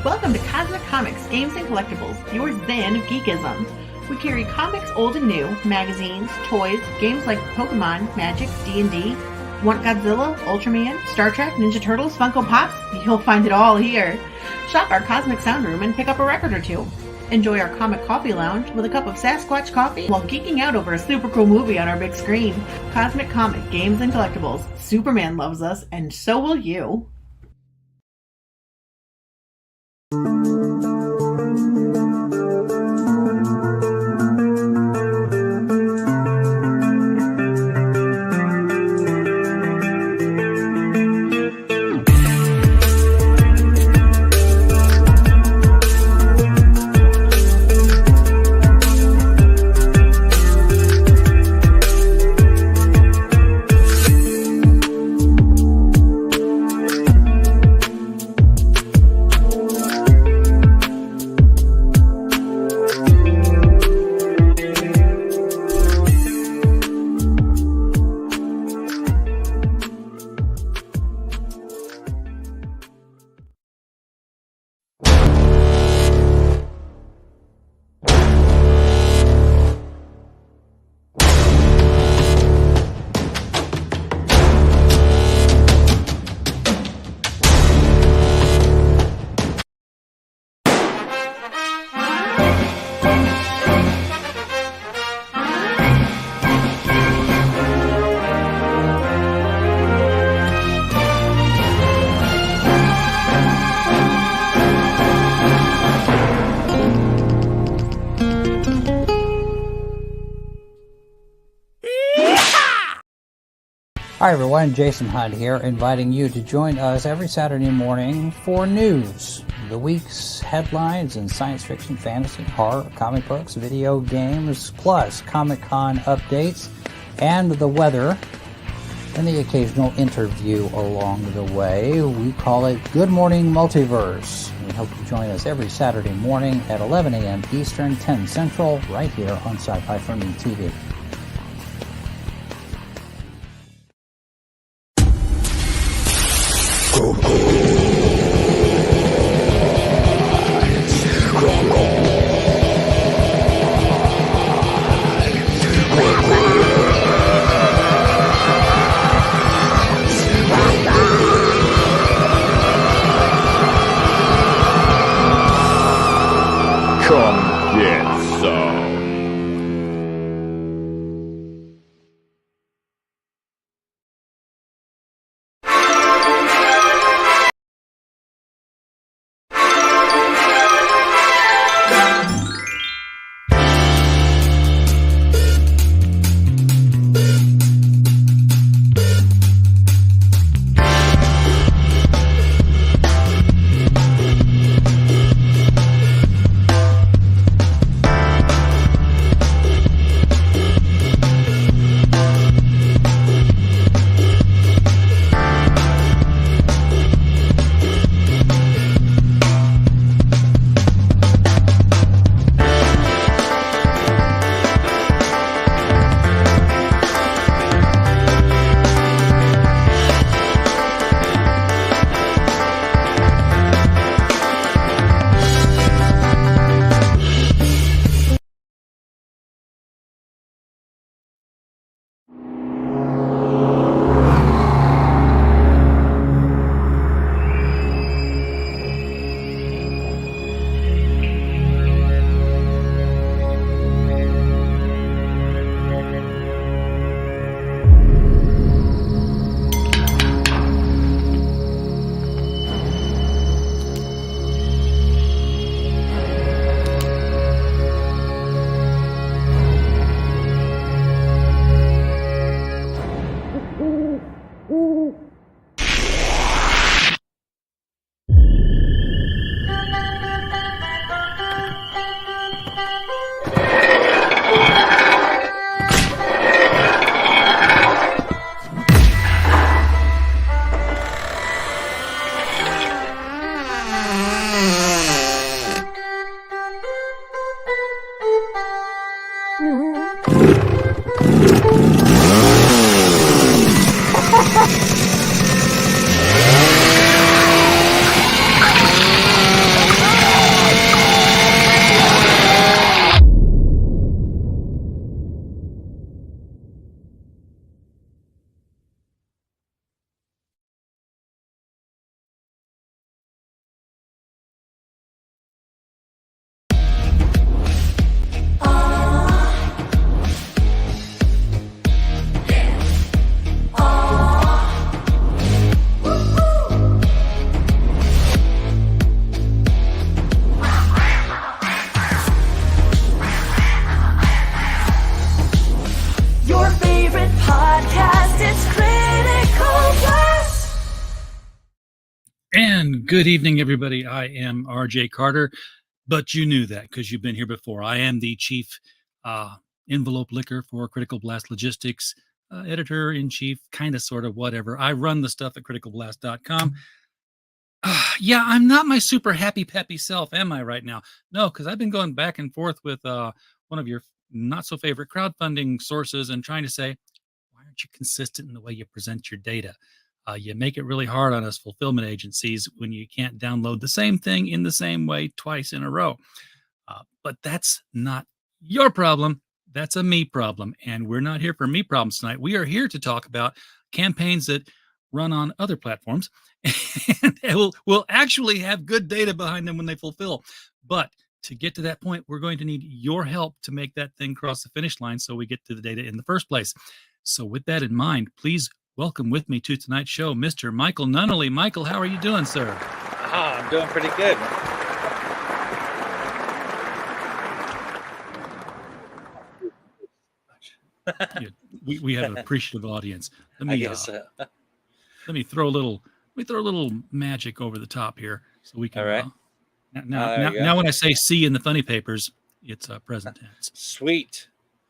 Welcome to Cosmic Comics, Games and Collectibles, your zen of geekism. We carry comics old and new, magazines, toys, games like Pokemon, Magic, D&D. Want Godzilla, Ultraman, Star Trek, Ninja Turtles, Funko Pops? You'll find it all here. Shop our Cosmic Sound Room and pick up a record or two. Enjoy our Comic Coffee Lounge with a cup of Sasquatch coffee while geeking out over a super cool movie on our big screen. Cosmic Comic, Games and Collectibles. Superman loves us, and so will you. Hi everyone, Jason Hunt here, inviting you to join us every Saturday morning for news, the week's headlines in science fiction, fantasy, horror, comic books, video games, plus Comic-Con updates and the weather, and the occasional interview along the way. We call it Good Morning Multiverse. We hope you join us every Saturday morning at 11 a.m. Eastern, 10 Central, right here on Sci-Fi For Me TV. Come get some. Good evening, everybody. I am RJ Carter, but you knew that because you've been here before. I am the chief envelope licker for Critical Blast Logistics, editor-in-chief, kind of, sort of, whatever. I run the stuff at criticalblast.com. Yeah, I'm not my super happy, peppy self, am I, right now? No, because I've been going back and forth with one of your not-so-favorite crowdfunding sources and trying to say, why aren't you consistent in the way you present your data? You make it really hard on us fulfillment agencies when you can't download the same thing in the same way twice in a row. But that's not your problem. That's a me problem. And we're not here for me problems tonight. We are here to talk about campaigns that run on other platforms and will actually have good data behind them when they fulfill. But to get to that point, we're going to need your help to make that thing cross the finish line so we get to the data in the first place. So with that in mind, please welcome with me to tonight's show, Mr. Michael Nunnally. Michael, how are you doing, sir? I'm doing pretty good. Yeah, we have an appreciative audience. Let me, I guess so. Let me throw a little magic over the top here so we can. All right. Now, when I say "see" in the funny papers, it's present tense. Sweet.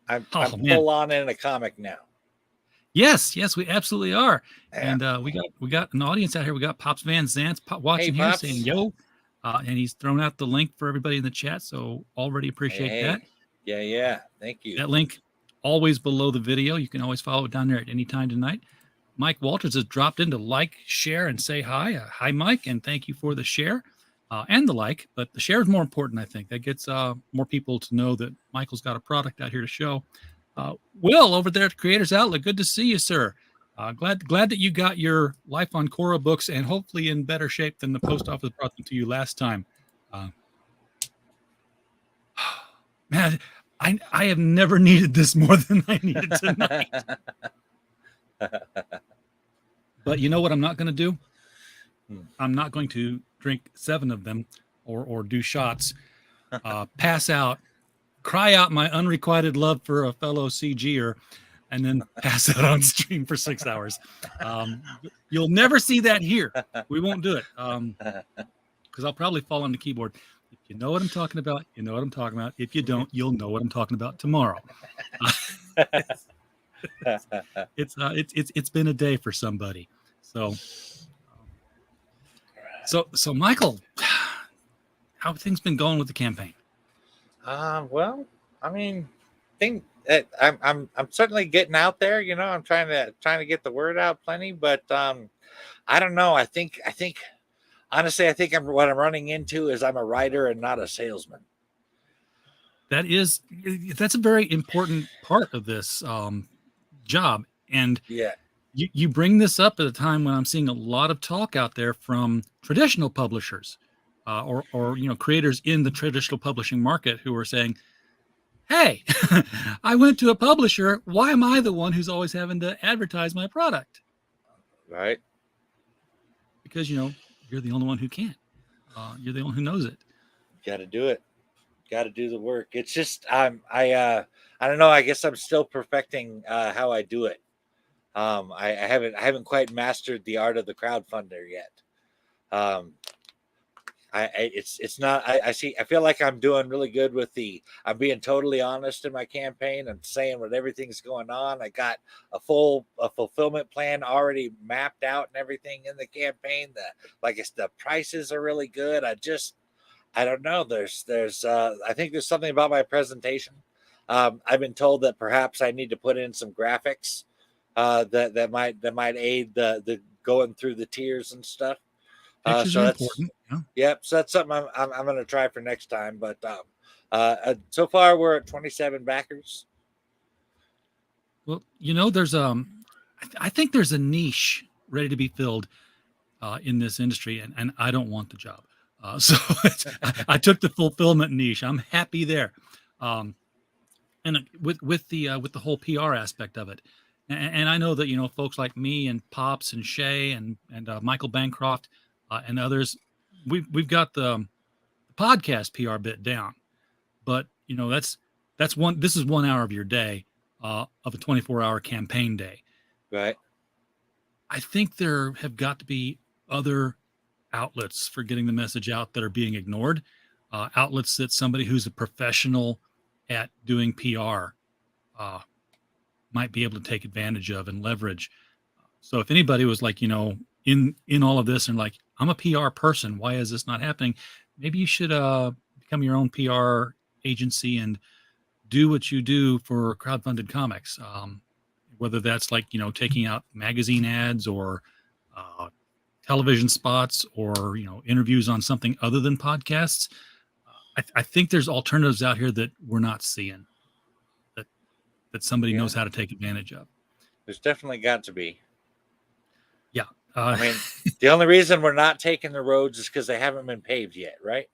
I'm man. full on in a comic now. Yes, we absolutely are. Yeah. And we got an audience out here. We got Pops Van Zant's watching Hey, here Pops. saying yo, and he's thrown out the link for everybody in the chat. So already appreciate that. Yeah. Thank you. That link always below the video. You can always follow it down there at any time tonight. Mike Walters has dropped in to like, share, and say hi. Hi, Mike, and thank you for the share and the like. But the share is more important, I think. That gets more people to know that Michael's got a product out here to show. Will, over there at Creators Outlet, good to see you, sir. Glad that you got your Life on Quora books and hopefully in better shape than the post office brought them to you last time. Man, I have never needed this more than I needed tonight. But you know what I'm not going to do? I'm not going to drink 7 of them or do shots, pass out, cry out my unrequited love for a fellow CGer, and then pass out on stream for 6 hours. You'll never see that here. We won't do it because I'll probably fall on the keyboard. If you know what I'm talking about, you know what I'm talking about. If you don't, you'll know what I'm talking about tomorrow. It's been a day for somebody. So Michael, how have things been going with the campaign? Well, I mean, I'm certainly getting out there. You know, I'm trying to get the word out plenty, but I don't know. I think honestly, what I'm running into is I'm a writer and not a salesman. That's a very important part of this job, and yeah. You bring this up at a time when I'm seeing a lot of talk out there from traditional publishers or creators in the traditional publishing market who are saying, hey, I went to a publisher. Why am I the one who's always having to advertise my product? Right. Because, you're the only one who can. You're the only one who knows it. Got to do it. Got to do the work. It's just, I don't know. I guess I'm still perfecting how I do it. I haven't quite mastered the art of the crowdfunder yet. I feel like I'm doing really good with I'm being totally honest in my campaign and saying what everything's going on. I got a fulfillment plan already mapped out and everything in the campaign. The prices are really good. I don't know. I think there's something about my presentation. I've been told that perhaps I need to put in some graphics that might aid the going through the tiers and stuff. So that's important. Yeah. Yep. So that's something I'm going to try for next time. But so far we're at 27 backers. Well, there's I think there's a niche ready to be filled in this industry, and I don't want the job. So I took the fulfillment niche. I'm happy there. And with the whole PR aspect of it. And I know that, folks like me and Pops and Shay and Michael Bancroft and others, we've got the podcast PR bit down, but this is 1 hour of your day of a 24-hour campaign day. Right. I think there have got to be other outlets for getting the message out that are being ignored, outlets that somebody who's a professional at doing PR might be able to take advantage of and leverage. So if anybody was like, in all of this and like, I'm a PR person, why is this not happening? Maybe you should become your own PR agency and do what you do for crowdfunded comics. Whether that's like, taking out magazine ads or television spots or, interviews on something other than podcasts. I think there's alternatives out here that we're not seeing that somebody knows how to take advantage of. There's definitely got to be. Yeah. I mean, the only reason we're not taking the roads is because they haven't been paved yet, right?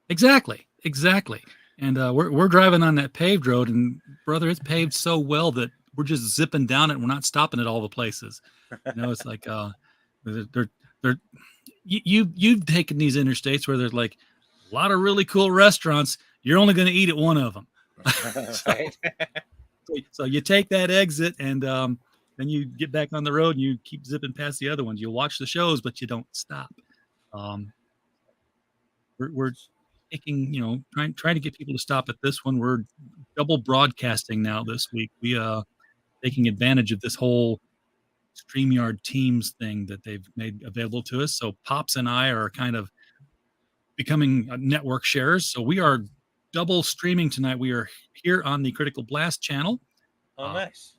Exactly. And we're driving on that paved road, and brother, it's paved so well that we're just zipping down it. And we're not stopping at all the places. It's like you've taken these interstates where there's like a lot of really cool restaurants. You're only going to eat at one of them. Right. So you take that exit, and then you get back on the road and you keep zipping past the other ones. You'll watch the shows, but you don't stop. We're taking, trying to get people to stop at this one. We're double broadcasting now this week. We taking advantage of this whole StreamYard Teams thing that they've made available to us. So Pops and I are kind of becoming network sharers. So we are double streaming tonight. We are here on the Critical Blast channel. Oh, nice.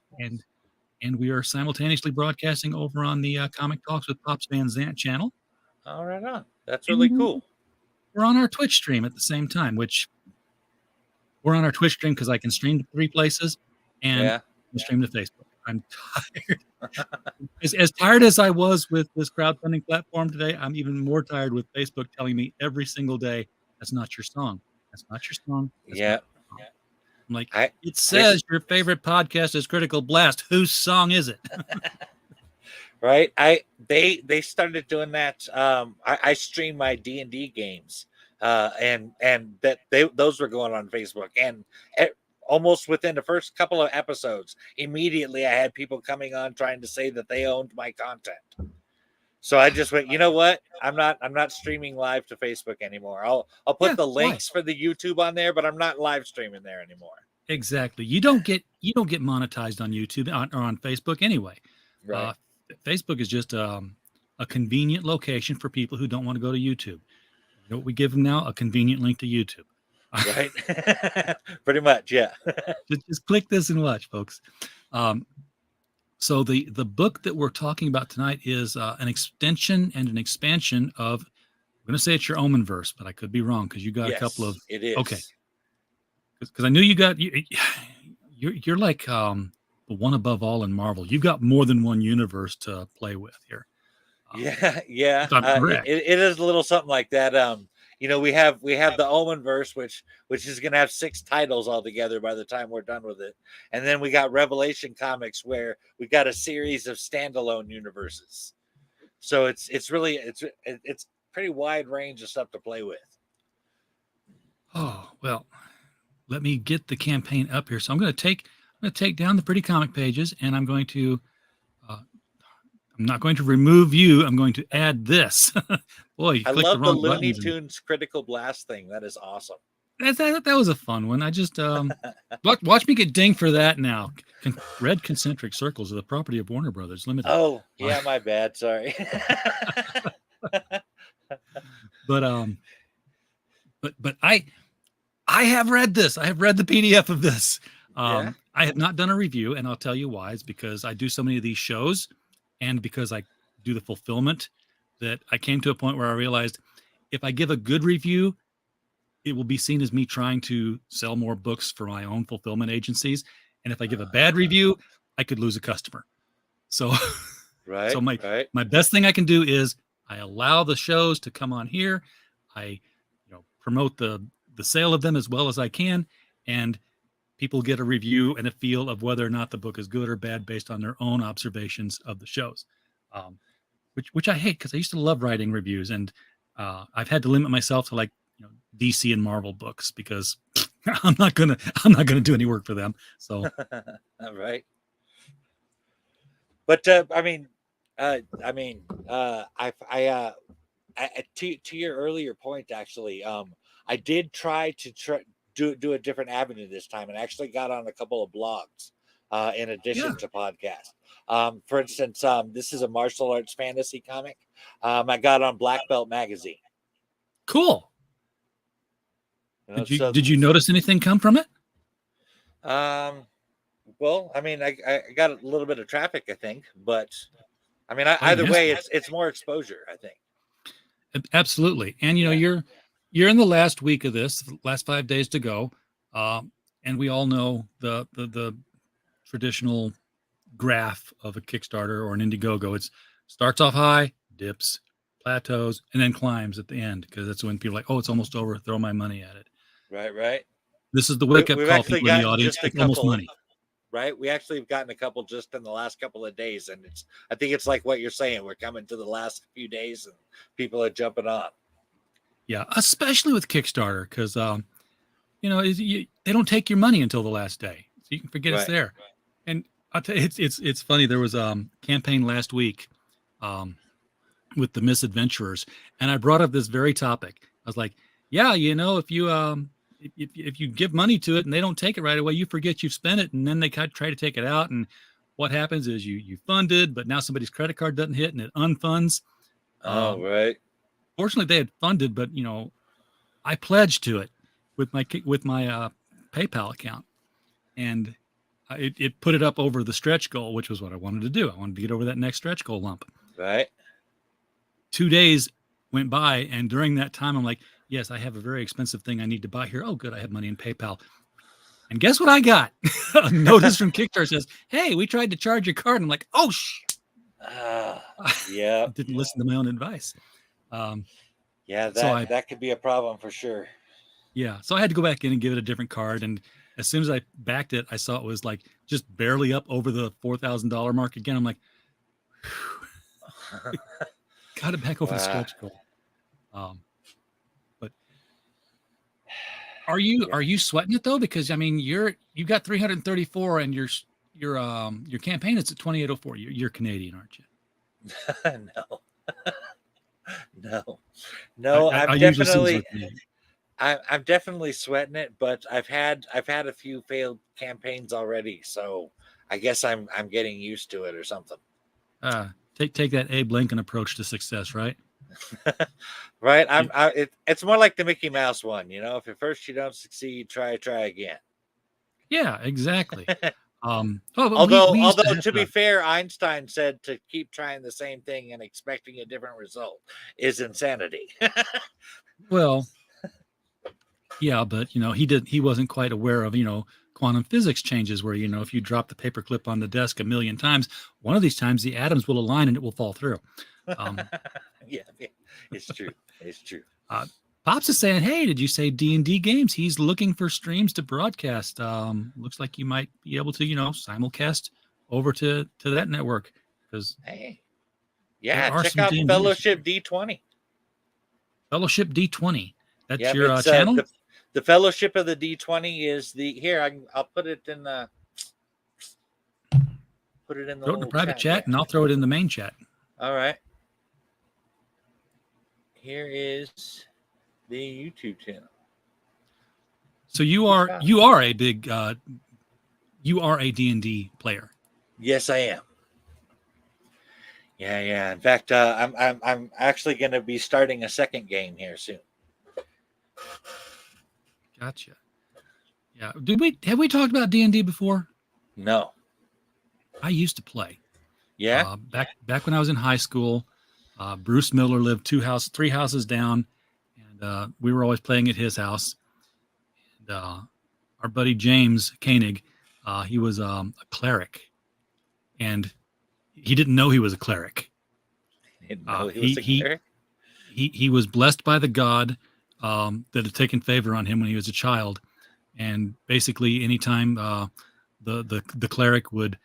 And we are simultaneously broadcasting over on the Comic Talks with Pops Van Zant channel. All right on. That's really cool. We're on our Twitch stream at the same time, which we're on our Twitch stream because I can stream to 3 places and stream to Facebook. I'm tired. as tired as I was with this crowdfunding platform today, I'm even more tired with Facebook telling me every single day, that's not your song. That's not your song. Yeah. I'm like, it says your favorite podcast is Critical Blast. Whose song is it? Right. They started doing that. I stream my D&D games, and that those were going on Facebook, and almost within the first couple of episodes, immediately I had people coming on trying to say that they owned my content. So I just went, you know what? I'm not streaming live to Facebook anymore. I'll put the links for the YouTube on there, but I'm not live streaming there anymore. Exactly. You don't get monetized on YouTube or on Facebook anyway. Right. Facebook is just a convenient location for people who don't want to go to YouTube. You know what we give them now? A convenient link to YouTube. Right. Pretty much, yeah. just click this and watch, folks. So the book that we're talking about tonight is an extension and an expansion of, I'm going to say it's your Omen verse, but I could be wrong because you got a couple of. It is. Okay. Because I knew you're like the one above all in Marvel. You've got more than one universe to play with here. Yeah. It is a little something like that. We have the Omen verse, which is going to have 6 titles altogether by the time we're done with it, and then we got Revelation Comics, where we got a series of standalone universes. So it's pretty wide range of stuff to play with. Oh well, let me get the campaign up here. So I'm going to take down the pretty comic pages, and I'm going to. I'm not going to remove you. I'm going to add this. Boy, I love the Looney Tunes Critical Blast thing. That is awesome. That was a fun one. I just watch me get dinged for that now. Red concentric circles are the property of Warner Brothers Limited. Oh, yeah, my bad. Sorry. But I have read this. I have read the PDF of this. I have not done a review, and I'll tell you why. It's because I do so many of these shows, and because I do the fulfillment, that I came to a point where I realized if I give a good review, it will be seen as me trying to sell more books for my own fulfillment agencies. And if I give a bad review, I could lose a customer. So, my best thing I can do is I allow the shows to come on here. I, promote the sale of them as well as I can, and people get a review and a feel of whether or not the book is good or bad based on their own observations of the shows, which I hate because I used to love writing reviews, and I've had to limit myself to DC and Marvel books because I'm not gonna do any work for them. So, all right. But to your earlier point, actually, I did try to do a different avenue this time, and actually got on a couple of blogs in Yeah. addition to podcasts. For instance, this is a martial arts fantasy comic. I got on Black Belt Magazine. Cool. You know, Did you notice anything come from it? Well, I mean, I got a little bit of traffic, I think, but I mean, either way, it's more exposure, I think. Absolutely. And you know, you're in the last week of this, last 5 days to go, and we all know the traditional graph of a Kickstarter or an Indiegogo. It starts off high, dips, plateaus, and then climbs at the end, because that's when people are like, oh, it's almost over, throw my money at it. Right. This is the wake-up We've call, actually people in the gotten audience. just a It's almost couple, money. right? We actually have gotten a couple just in the last couple of days, and I think it's like what you're saying. We're coming to the last few days, and people are jumping on. Yeah, especially with Kickstarter, because you know, they don't take your money until the last day, so you can forget it's there. And I'll tell you, it's funny. There was a campaign last week with the Misadventurers, and I brought up this very topic. I was like, yeah, you know, if you give money to it and they don't take it right away, you forget you've spent it, and then they try to take it out, and what happens is you funded, but now somebody's credit card doesn't hit and it unfunds. Right. Fortunately, they had funded, but you know, I pledged to it with my PayPal account, and it put it up over the stretch goal, which was what I wanted to do. I wanted to get over that next stretch goal lump. Right. 2 days went by, and during that time, I'm like, yes, I have a very expensive thing I need to buy here. Oh, good, I have money in PayPal. And guess what I got? A notice from Kickstarter says, hey, we tried to charge your card. I'm like, oh, yeah. Didn't listen to my own advice. Yeah, that could be a problem for sure. Yeah, so I had to go back in and give it a different card, and as soon as I backed it, I saw it was like just barely up over the $4,000 mark again. I'm like, got it back over the stretch goal. But are you sweating it though? Because I mean, you got 334, and your campaign is at 2804. You're Canadian, aren't you? No. I'm definitely sweating it, but I've had a few failed campaigns already, so I guess I'm getting used to it or something. Take that Abe Lincoln approach to success, right? Right. It's more like the Mickey Mouse one, you know. If at first you don't succeed, try again. Yeah, exactly. Although to be fair, Einstein said to keep trying the same thing and expecting a different result is insanity. Well, yeah, but you know, he wasn't quite aware of, you know, quantum physics changes where, you know, if you drop the paperclip on the desk 1,000,000 times, one of these times the atoms will align and it will fall through. Yeah, it's true. It's true. Pops is saying, hey, did you say D&D games? He's looking for streams to broadcast. Looks like you might be able to, you know, simulcast over to that network. Because hey, yeah, check out D&D. Fellowship D20. Fellowship D20. That's your channel? The Fellowship of the D20 is I'll put it in the throw it in the private chat, and I'll throw it in the main chat. All right. Here is the YouTube channel. So you are a big you are a D&D player. Yes, I am. Yeah. In fact, I'm actually going to be starting a second game here soon. Gotcha. Yeah. Have we talked about D&D before? No. I used to play. Yeah. Back when I was in high school, Bruce Miller lived 3 houses down, and we were always playing at his house. And our buddy James Koenig, he was a cleric, and he didn't know he was a cleric. He didn't know he was a cleric? He was blessed by the god that had taken favor on him when he was a child, and basically anytime the cleric would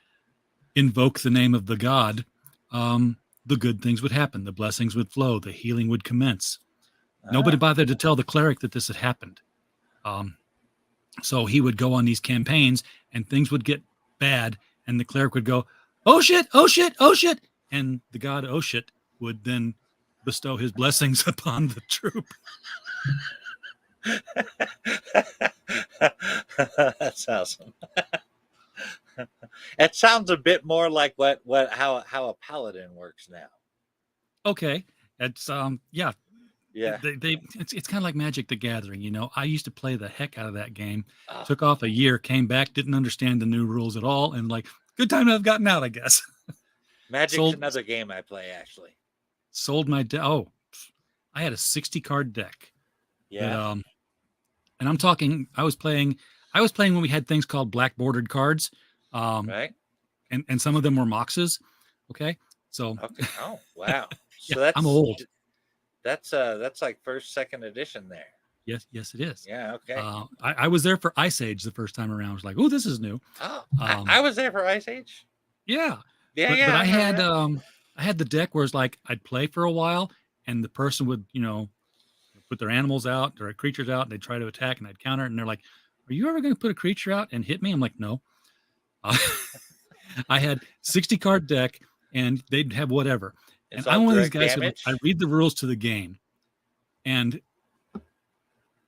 invoke the name of the god, the good things would happen, the blessings would flow, the healing would commence. Nobody bothered to tell the cleric that this had happened. So he would go on these campaigns and things would get bad, and the cleric would go, oh shit, oh shit, oh shit. And the god oh shit would then bestow his blessings upon the troop. That's awesome. It sounds a bit more like how a paladin works now. Okay, it's yeah. Yeah. It's kind of like Magic the Gathering, you know. I used to play the heck out of that game. Oh, Took off a year, came back, didn't understand the new rules at all, and like, good time to have gotten out, I guess. Magic's another game I play actually. Sold my deck. Oh, I had a 60 card deck. Yeah. That, and I'm talking. I was playing when we had things called black bordered cards. Right. And some of them were Moxes. Okay. So. Okay. Oh wow. So yeah, I'm old. That's like first, second edition there. Yes, it is. Yeah, okay. I was there for Ice Age the first time around. I was like, oh, this is new. Oh, I was there for Ice Age. Yeah. Yeah, but I had the deck where it's like I'd play for a while and the person would, you know, put their animals out, their creatures out, and they'd try to attack and I'd counter it. And they're like, are you ever going to put a creature out and hit me? I'm like, no. I had 60 card deck and they'd have whatever. And I'm one of these guys who I read the rules to the game, and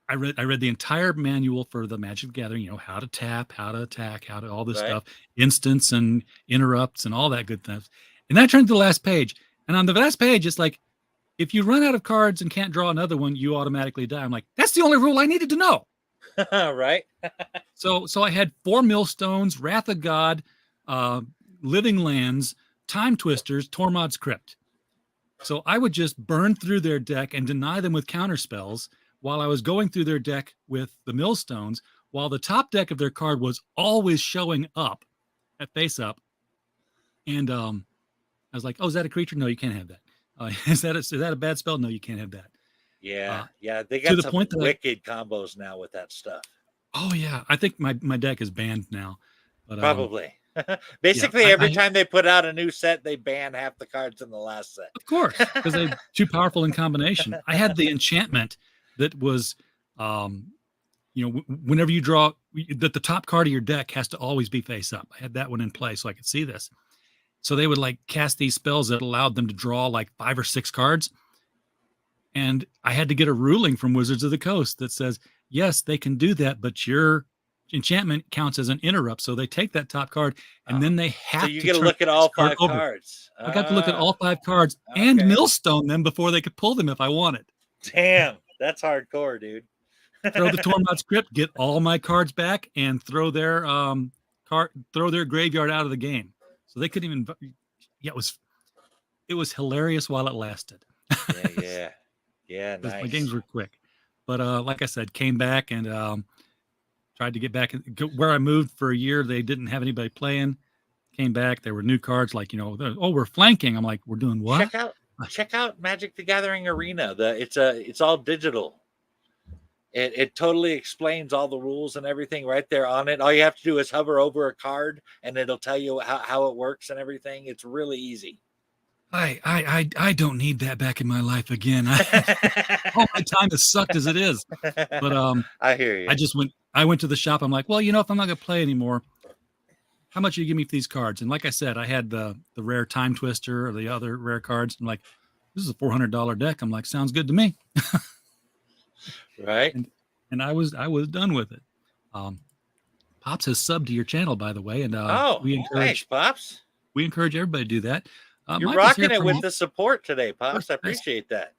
I read the entire manual for the Magic the Gathering. You know, how to tap, how to attack, how to all this stuff, instants and interrupts and all that good stuff. And then I turned to the last page, and on the last page, it's like, if you run out of cards and can't draw another one, you automatically die. I'm like, that's the only rule I needed to know. Right. So I had 4 millstones, Wrath of God, Living Lands, Time Twisters, Tormod's Crypt. So I would just burn through their deck and deny them with counter spells while I was going through their deck with the millstones, while the top deck of their card was always showing up at face up. And I was like, oh, is that a creature? No, you can't have that. Is that a bad spell? No, you can't have that. Yeah. They got some wicked combos now with that stuff. Oh, yeah. I think my deck is banned now. But, probably. Basically, every time they put out a new set, they ban half the cards in the last set. Of course, because they're too powerful in combination. I had the enchantment that was, whenever you draw, that the top card of your deck has to always be face up. I had that one in play so I could see this. So they would like cast these spells that allowed them to draw like 5 or 6 cards. And I had to get a ruling from Wizards of the Coast that says, yes, they can do that, but your enchantment counts as an interrupt, so they take that top card and then they have to. So you get to look at all 5 cards. I got to look at all 5 cards and millstone them before they could pull them if I wanted. Damn, that's hardcore, dude. Throw the Tormod's Crypt, get all my cards back, and throw their graveyard out of the game. So they couldn't even. Yeah, it was hilarious while it lasted. Yeah. Nice. My games were quick, but like I said, came back and. Tried to get back where I moved for a year. They didn't have anybody playing. Came back. There were new cards like, we're flanking. I'm like, we're doing what? Check out Magic the Gathering Arena. It's all digital. It totally explains all the rules and everything right there on it. All you have to do is hover over a card and it'll tell you how it works and everything. It's really easy. I don't need that back in my life again. All my time has sucked as it is. But I hear you. I went to the shop. I'm like, well, if I'm not going to play anymore, how much do you give me for these cards? And like I said, I had the rare Time Twister or the other rare cards. I'm like, this is a $400 deck. I'm like, sounds good to me. Right. And I was done with it. Pops has subbed to your channel, by the way. And thanks, Pops. We encourage everybody to do that. You're rocking it with the support today, Pops. I appreciate that.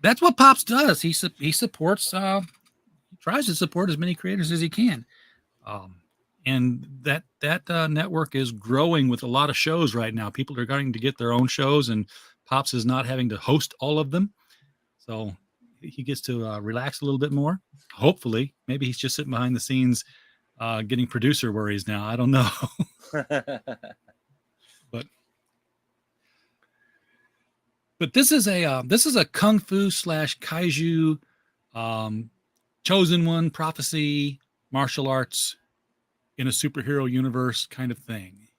That's what Pops does. He supports, tries to support as many creators as he can. And that network is growing with a lot of shows right now. People are going to get their own shows, and Pops is not having to host all of them. So he gets to relax a little bit more. Hopefully, maybe he's just sitting behind the scenes getting producer worries now. I don't know. But this is a kung fu / kaiju, chosen one, prophecy, martial arts in a superhero universe kind of thing.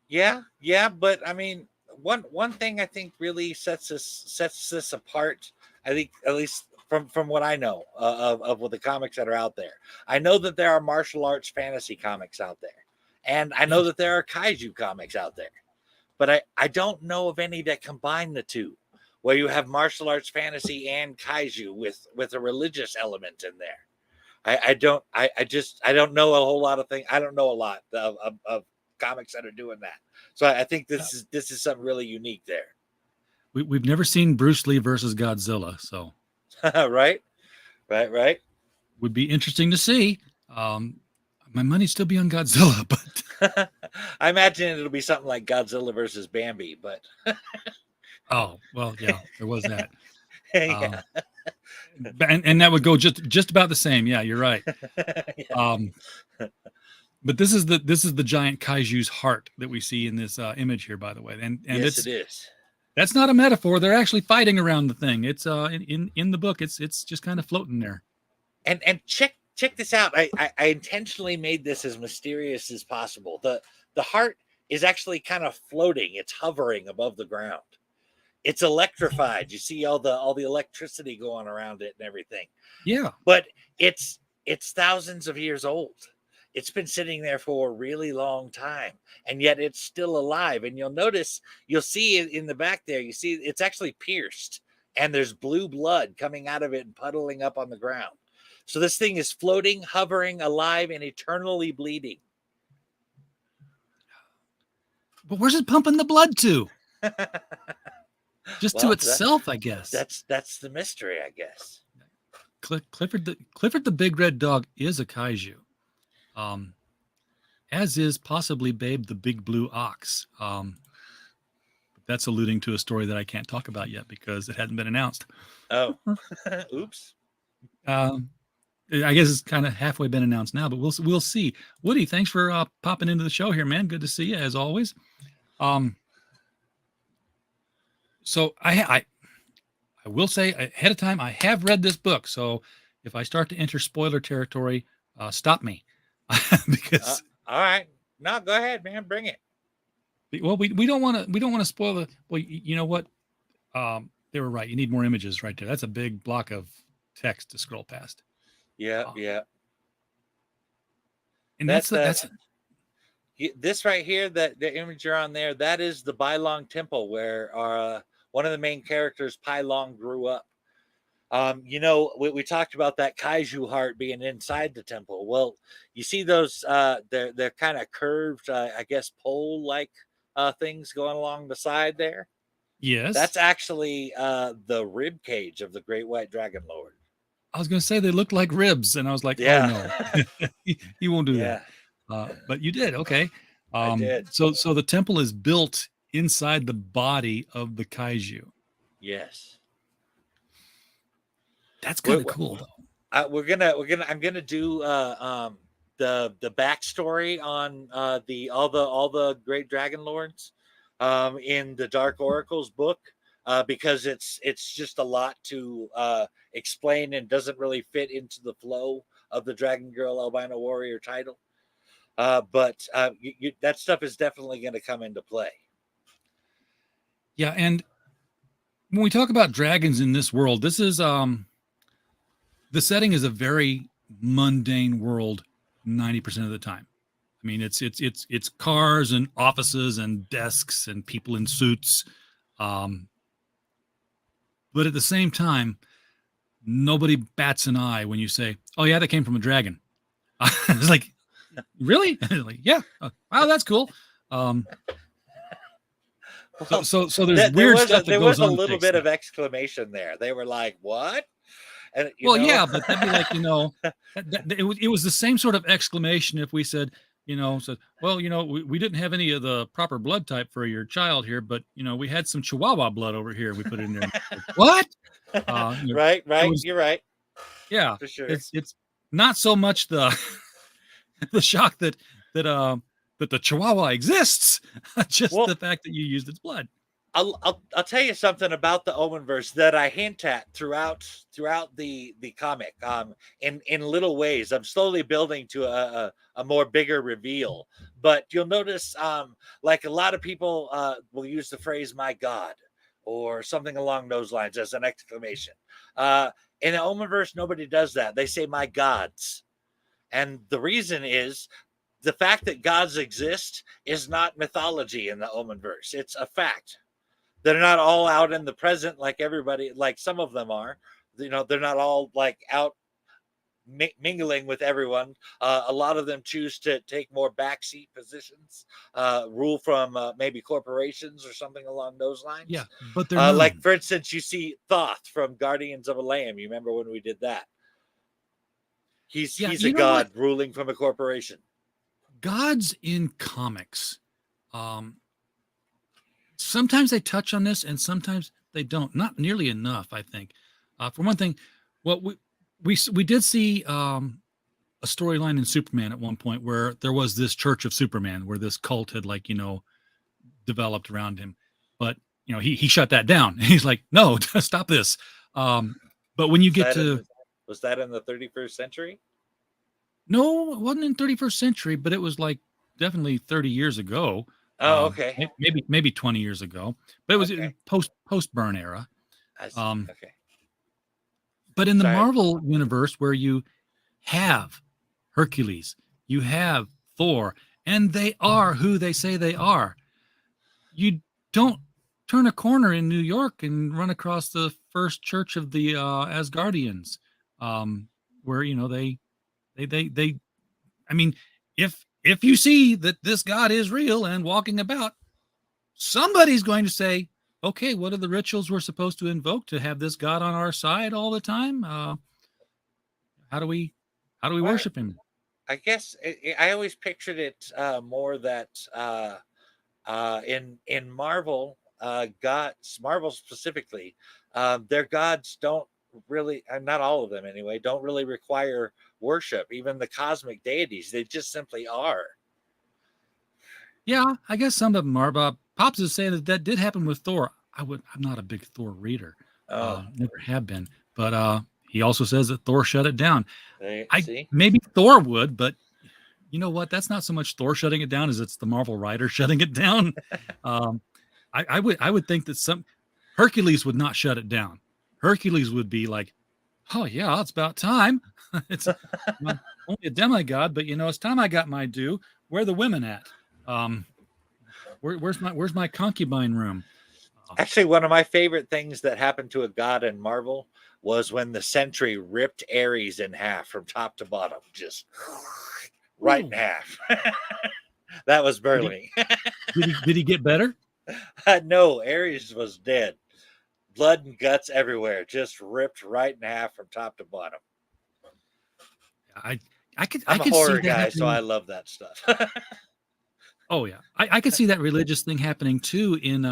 Yeah, but I mean, one thing I think really sets this apart. I think, at least from what I know of the comics that are out there, I know that there are martial arts fantasy comics out there, and I know that there are kaiju comics out there. But I don't know of any that combine the two. where you have martial arts fantasy and kaiju with a religious element in there. I don't know a whole lot of things. I don't know a lot of comics that are doing that. So I think this is something really unique there. We've never seen Bruce Lee versus Godzilla, so right. Would be interesting to see. My money'd still be on Godzilla, but I imagine it'll be something like Godzilla versus Bambi, but oh well, yeah, there was that. yeah. And that would go just about the same. Yeah, you're right. Yeah. But this is the giant kaiju's heart that we see in this image here, by the way. And yes, it is. That's not a metaphor. They're actually fighting around the thing. It's in the book. It's just kind of floating there. And check this out. I intentionally made this as mysterious as possible. The heart is actually kind of floating. It's hovering above the ground. It's electrified. You see all the electricity going around it and everything. Yeah. But it's thousands of years old. It's been sitting there for a really long time, and yet it's still alive. And you'll see in the back there, you see it's actually pierced, and there's blue blood coming out of it and puddling up on the ground. So this thing is floating, hovering, alive, and eternally bleeding. But where's it pumping the blood to? Just to itself, I guess. That's the mystery, I guess. Clifford the Big Red Dog is a kaiju. As is possibly Babe the Big Blue Ox. That's alluding to a story that I can't talk about yet because it hadn't been announced. Oh, oops. I guess it's kind of halfway been announced now, but we'll see. Woody, thanks for popping into the show here, man. Good to see you as always. So I will say ahead of time, I have read this book. So if I start to enter spoiler territory, stop me. Because all right, no, go ahead, man, bring it. Well, we don't want to spoil the. Well, you know what? They were right. You need more images right there. That's a big block of text to scroll past. Yeah. And that's this right here, that the image you're on there, that is the Bailong Temple where one of the main characters, Pai Long, grew up. We talked about that kaiju heart being inside the temple. Well, you see those they're kind of curved, I guess pole like things going along the side there. Yes, that's actually the rib cage of the Great White Dragon Lord. I was going to say they look like ribs, and I was like, yeah. Oh no, you won't do that. But you did. Okay. I did. So the temple is built inside the body of the kaiju. Yes. That's kind of cool, though. I'm gonna do the backstory on all the Great Dragon Lords in the Dark Oracles book because it's just a lot to explain and doesn't really fit into the flow of the Dragon Girl Albino Warrior title. But that stuff is definitely going to come into play. Yeah, and when we talk about dragons in this world, this is the setting is a very mundane world 90% of the time. I mean, it's cars and offices and desks and people in suits. But at the same time, nobody bats an eye when you say, "Oh yeah, that came from a dragon." It's like, really? Like, yeah. Wow, that's cool. So there's weird stuff. There was a little bit of exclamation there. They were like, "What?" And yeah, but that'd be like, it was the same sort of exclamation if we said, well, we didn't have any of the proper blood type for your child here, but we had some Chihuahua blood over here. We put it in there. What? Right. You're right. Yeah, for sure. It's not so much the shock that the Chihuahua exists, just the fact that you used its blood. I'll tell you something about the Omen verse that I hint at throughout the comic in little ways. I'm slowly building to a more bigger reveal, but you'll notice like a lot of people will use the phrase "my God" or something along those lines as an exclamation. In the Omen verse, nobody does that. They say "my gods," and the reason is the fact that gods exist is not mythology in the Omen verse. It's a fact. they're not all out in the present like everybody, like some of them are. They're not all like out mingling with everyone. A lot of them choose to take more backseat positions, rule from maybe corporations or something along those lines. Yeah, but they're known. Like, for instance, you see Thoth from Guardians of a Lamb. You remember when we did that? He's a god ruling from a corporation. Gods in comics, sometimes they touch on this and sometimes they don't. Not nearly enough, I think. For one thing, what we did see a storyline in Superman at one point where there was this Church of Superman, where this cult had developed around him, but he shut that down. He's like, no, stop this. But when you get to was that in the 31st century? No, it wasn't in 31st century, but it was like definitely 30 years ago. Oh, okay. Maybe 20 years ago, but it was post Burn era. Okay. But in the Marvel universe, where you have Hercules, you have Thor, and they are who they say they are, you don't turn a corner in New York and run across the first church of the Asgardians, where they I mean, if you see that this god is real and walking about, somebody's going to say, okay, what are the rituals we're supposed to invoke to have this god on our side all the time? How do we worship him? I guess I always pictured it more that in Marvel, Marvel specifically, their gods don't really, not all of them anyway, don't really require worship. Even the cosmic deities, they just simply are. Yeah, I guess some of them are. But Pops is saying that did happen with Thor. I'm not a big Thor reader. Never have been. But he also says that Thor shut it down. Maybe Thor would, but you know what? That's not so much Thor shutting it down as it's the Marvel writer shutting it down. I would think that Hercules would not shut it down. Hercules would be like, oh yeah, it's about time. It's only a demigod, but it's time I got my due. Where are the women at? Where's my concubine room? Actually, one of my favorite things that happened to a god in Marvel was when the Sentry ripped Ares in half from top to bottom, just right in half. That was burly. Did he get better? No, Ares was dead. Blood and guts everywhere, just ripped right in half from top to bottom. I'm a horror guy, so I love that stuff. Oh yeah, I could see that religious thing happening too in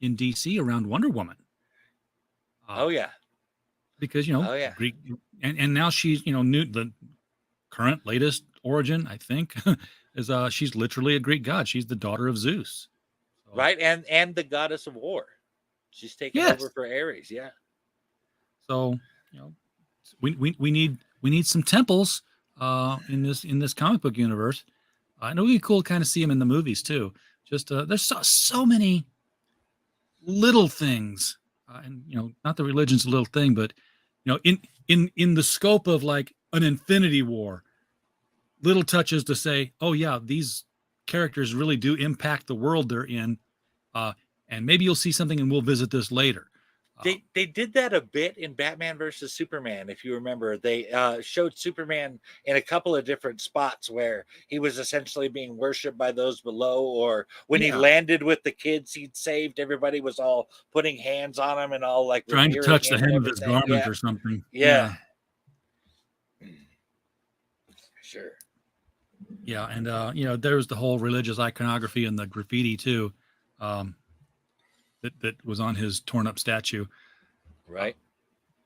DC around Wonder Woman. Oh yeah, because Greek, and now she's the current latest origin, I think, is she's literally a Greek god. She's the daughter of Zeus, right? And the goddess of war. She's taking over for Ares. Yeah. So we need some temples in this comic book universe. I know it'd be cool to kind of see them in the movies too. Just there's so many little things, and not that religion's a little thing, but in the scope of like an Infinity War, little touches to say, oh yeah, these characters really do impact the world they're in, and maybe you'll see something, and we'll visit this later. They did that a bit in Batman versus Superman. If you remember, they showed Superman in a couple of different spots where he was essentially being worshipped by those below, or when he landed with the kids he'd saved, everybody was all putting hands on him and all like trying to touch the hem of his garment or something. Yeah. Sure. Yeah, and there's the whole religious iconography and the graffiti too. That was on his torn up statue, right?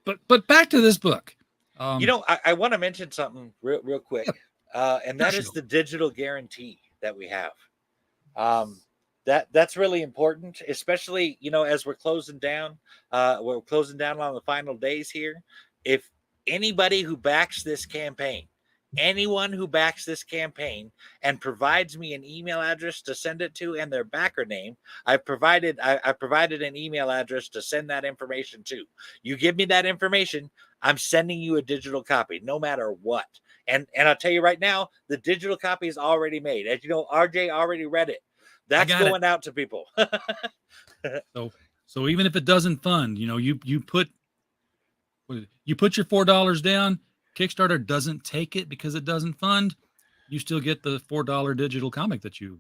But back to this book. I want to mention something real quick, and that is the digital guarantee that we have. That's really important, especially as we're closing down. We're closing down on the final days here. If anybody who backs this campaign, anyone who backs this campaign and provides me an email address to send it to and their backer name, I provided an email address to send that information to. You give me that information, I'm sending you a digital copy no matter what. And I'll tell you right now, the digital copy is already made. As you know, RJ already read it. That's going out to people. So So even if it doesn't fund, you put your $4 down, Kickstarter doesn't take it because it doesn't fund, you still get the $4 digital comic that you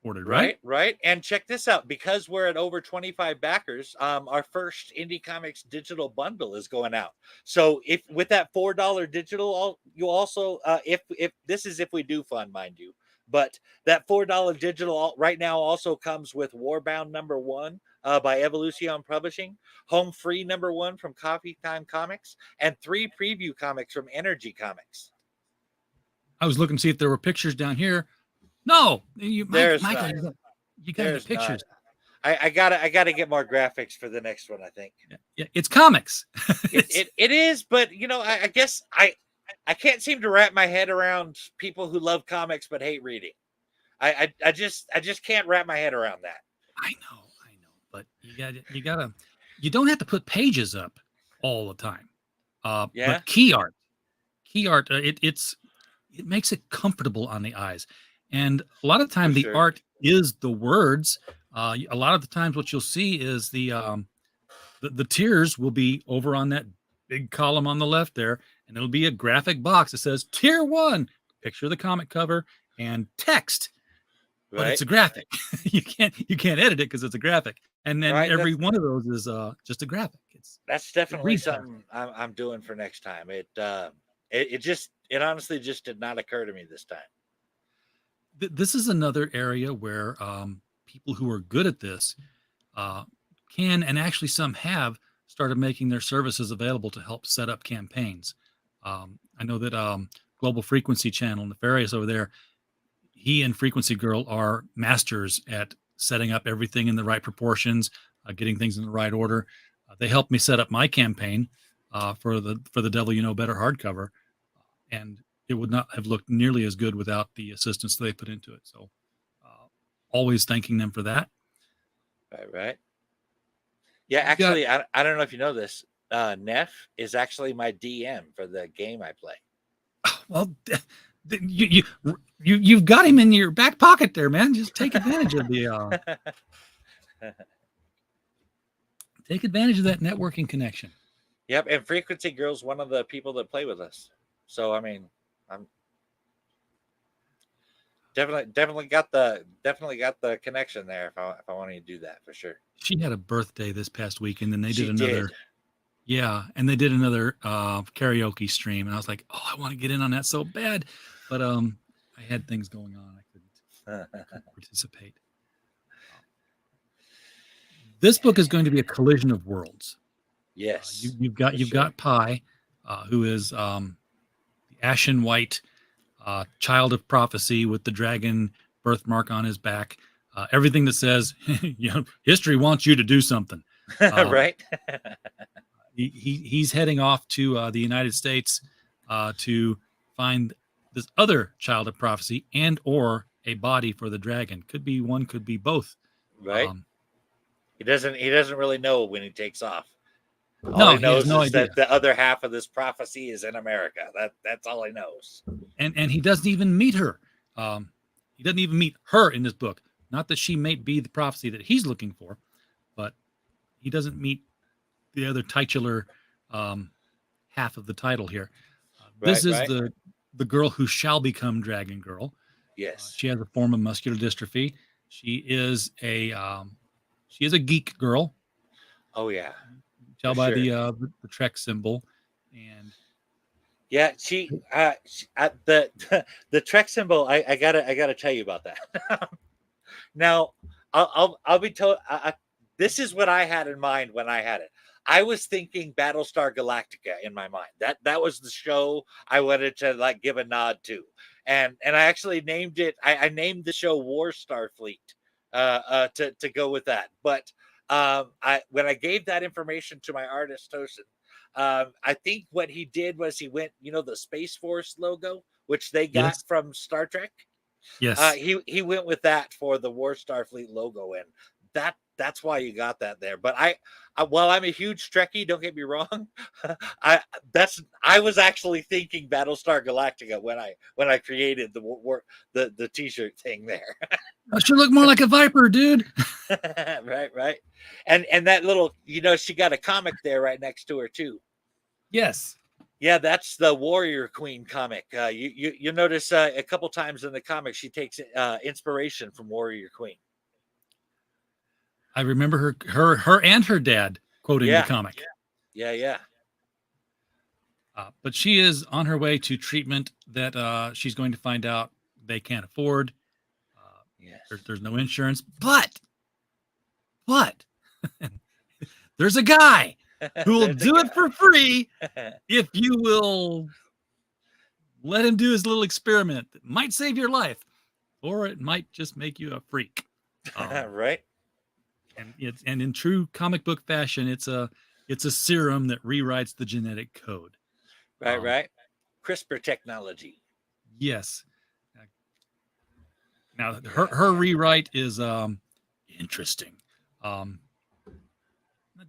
ordered, right? Right. And check this out, because we're at over 25 backers, our first Indie Comics digital bundle is going out. So if with that $4 digital, you also if this is if we do fund, mind you, but that $4 digital right now also comes with Warbound #1 by Evolution Publishing, Home Free #1 from Coffee Time Comics, and 3 preview comics from Energy Comics. I was looking to see if there were pictures down here. No, There's Michael, not. you gotta get pictures. I gotta get more graphics for the next one, I think. Yeah, it's comics. It is, but I guess I can't seem to wrap my head around people who love comics but hate reading. I just can't wrap my head around that. I know, but you don't have to put pages up all the time. Yeah. But key art, it makes it comfortable on the eyes, and a lot of the time the art is the words. A lot of the times what you'll see is the tiers will be over on that big column on the left there, and it'll be a graphic box that says tier 1, picture of the comic cover and text. Right. But it's a graphic. you can't edit it because it's a graphic, and then every one of those is just a graphic. That's definitely something I'm doing for next time. It honestly just did not occur to me this time. This is another area where people who are good at this can, and actually some have, started making their services available to help set up campaigns. I know that Global Frequency Channel, Nefarious over there, he and Frequency Girl are masters at setting up everything in the right proportions, getting things in the right order. They helped me set up my campaign for the Devil You Know Better hardcover, and it would not have looked nearly as good without the assistance they put into it. So always thanking them for that. Right. Yeah, actually, I don't know if you know this. Neff is actually my DM for the game I play. Well, you've got him in your back pocket there, man. Just take advantage of the take advantage of that networking connection. Yep, and Frequency Girl's one of the people that play with us. So I mean, I'm definitely got the connection there if I want to do that for sure. She had a birthday this past week, and then they did another. Yeah, and they did another karaoke stream, and I was like, oh, I want to get in on that so bad, but I had things going on. I couldn't participate. This book is going to be a collision of worlds. Yes, you've got Pi, who is the ashen white child of prophecy with the dragon birthmark on his back. Everything that says, history wants you to do something. Right. He's heading off to the United States to find this other child of prophecy and or a body for the dragon. Could be one, could be both. Right. He doesn't really know when he takes off. All he knows is that the other half of this prophecy is in America. That's all he knows. And he doesn't even meet her. He doesn't even meet her in this book. Not that she may be the prophecy that he's looking for, but he doesn't meet the other titular half of the title here. This is the girl who shall become Dragon Girl. Yes. She has a form of muscular dystrophy. She is a geek girl. Oh yeah. Tell by the Trek symbol, and yeah, she the Trek symbol. I gotta tell you about that. Now, I'll be told. This is what I had in mind when I had it. I was thinking Battlestar Galactica in my mind. That was the show I wanted to give a nod to, and I actually named it. I named the show War Starfleet to go with that. But when I gave that information to my artist Tosin, I think what he did was he went, the Space Force logo, which they got from Star Trek. Yes. He went with that for the War Starfleet logo, and that's why you got that there. But I while I'm a huge Trekkie, don't get me wrong, I was actually thinking Battlestar Galactica when I created the t-shirt thing there. I should look more like a Viper, dude. Right. And that little, she got a comic there right next to her too. Yes. Yeah, that's the Warrior Queen comic. You notice a couple times in the comic she takes inspiration from Warrior Queen. I remember her and her dad quoting the comic. Yeah. But she is on her way to treatment that she's going to find out they can't afford. There's no insurance, but there's a guy who will do it for free if you will let him do his little experiment that might save your life, or it might just make you a freak. Right. And in true comic book fashion, it's a serum that rewrites the genetic code. Right. CRISPR technology. Yes. Now her rewrite is interesting.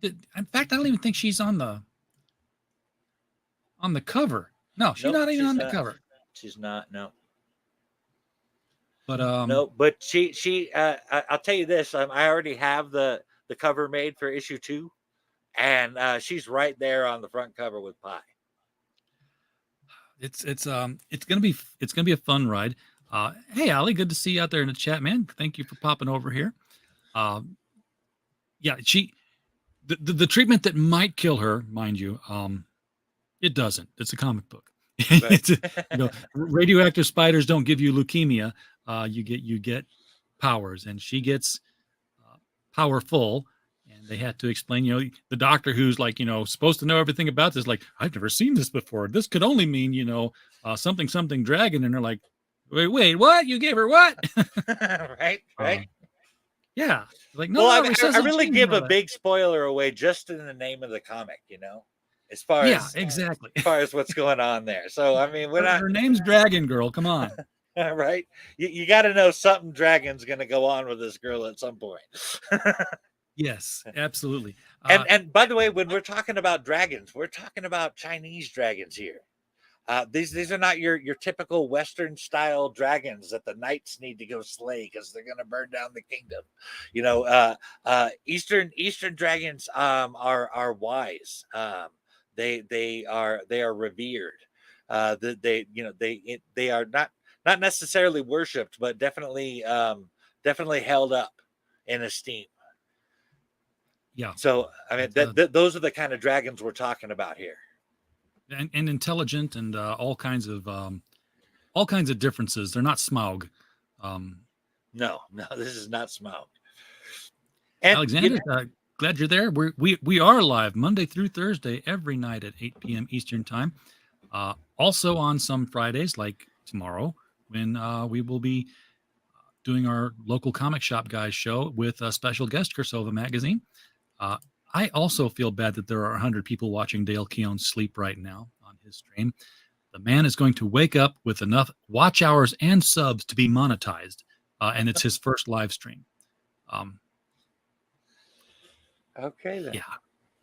In fact, I don't even think she's on the cover. No, she's not even on the cover. She's not. No. But no, but she I'll tell you this. I already have the cover made for issue 2, and she's right there on the front cover with Pi. It's gonna be a fun ride. Hey, Allie, good to see you out there in the chat, man. Thank you for popping over here. Yeah, the treatment that might kill her, mind you, it doesn't. It's a comic book. Right. Radioactive spiders don't give you leukemia. You get powers, and she gets powerful. And they had to explain, the doctor who's like, supposed to know everything about this, like, I've never seen this before. This could only mean, something dragon. And they're like, wait, what? You gave her what? Right. Yeah. Like, no, well, I really give a big spoiler away just in the name of the comic, as far as exactly. As far as what's going on there. So, I mean, her name's Dragon Girl. Come on. Right. You got to know something dragon's going to go on with this girl at some point. Yes, absolutely. And by the way, when we're talking about dragons, we're talking about Chinese dragons here. These are not your typical Western style dragons that the knights need to go slay because they're going to burn down the kingdom. Eastern dragons are wise. They are revered. They are not necessarily worshipped, but definitely held up in esteem. Yeah. So I mean, those are the kind of dragons we're talking about here. And intelligent and all kinds of differences. They're not Smaug. No, this is not Smaug. And Alexander, glad you're there. We are live Monday through Thursday every night at 8 p.m. Eastern time. Also on some Fridays, like tomorrow, when we will be doing our local comic shop guys show with a special guest, Kursova Magazine. I also feel bad that there are 100 people watching Dale Keown sleep right now on his stream. The man is going to wake up with enough watch hours and subs to be monetized, and it's his first live stream. Okay, then. Yeah,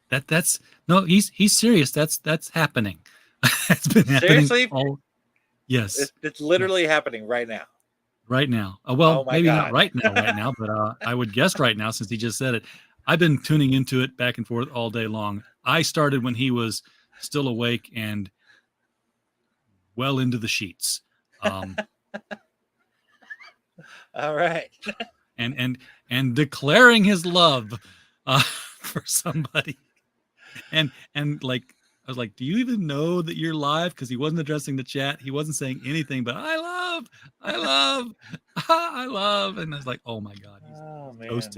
that's no, he's serious. That's happening. It's been happening. Seriously? Yes, it's literally happening right now. Right now. Well, maybe God. not right now, but I would guess right now since he just said it. I've been tuning into it back and forth all day long. I started when he was still awake and well into the sheets. All right. and declaring his love for somebody. And like, I was like, do you even know that you're live? Because he wasn't addressing the chat. He wasn't saying anything, but I love. And I was like, oh my God, he's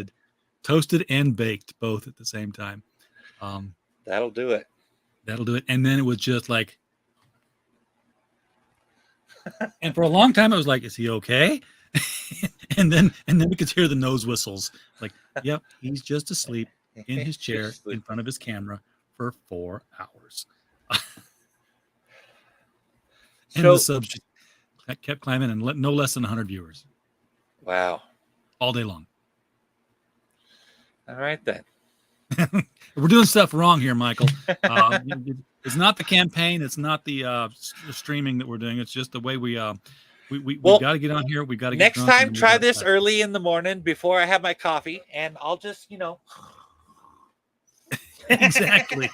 toasted and baked both at the same time. That'll do it. And then it was just like, and for a long time, I was like, is he okay? and then we could hear the nose whistles. Like, yep, he's just asleep in his chair in front of his camera for 4 hours. And the subs just kept climbing and no less than 100 viewers. Wow. All day long. All right then. We're doing stuff wrong here, Michael. It's not the campaign. It's not the streaming that we're doing. It's just the way we got to get on here. We got to get next drunk time. Try this early in the morning before I have my coffee, and I'll just exactly.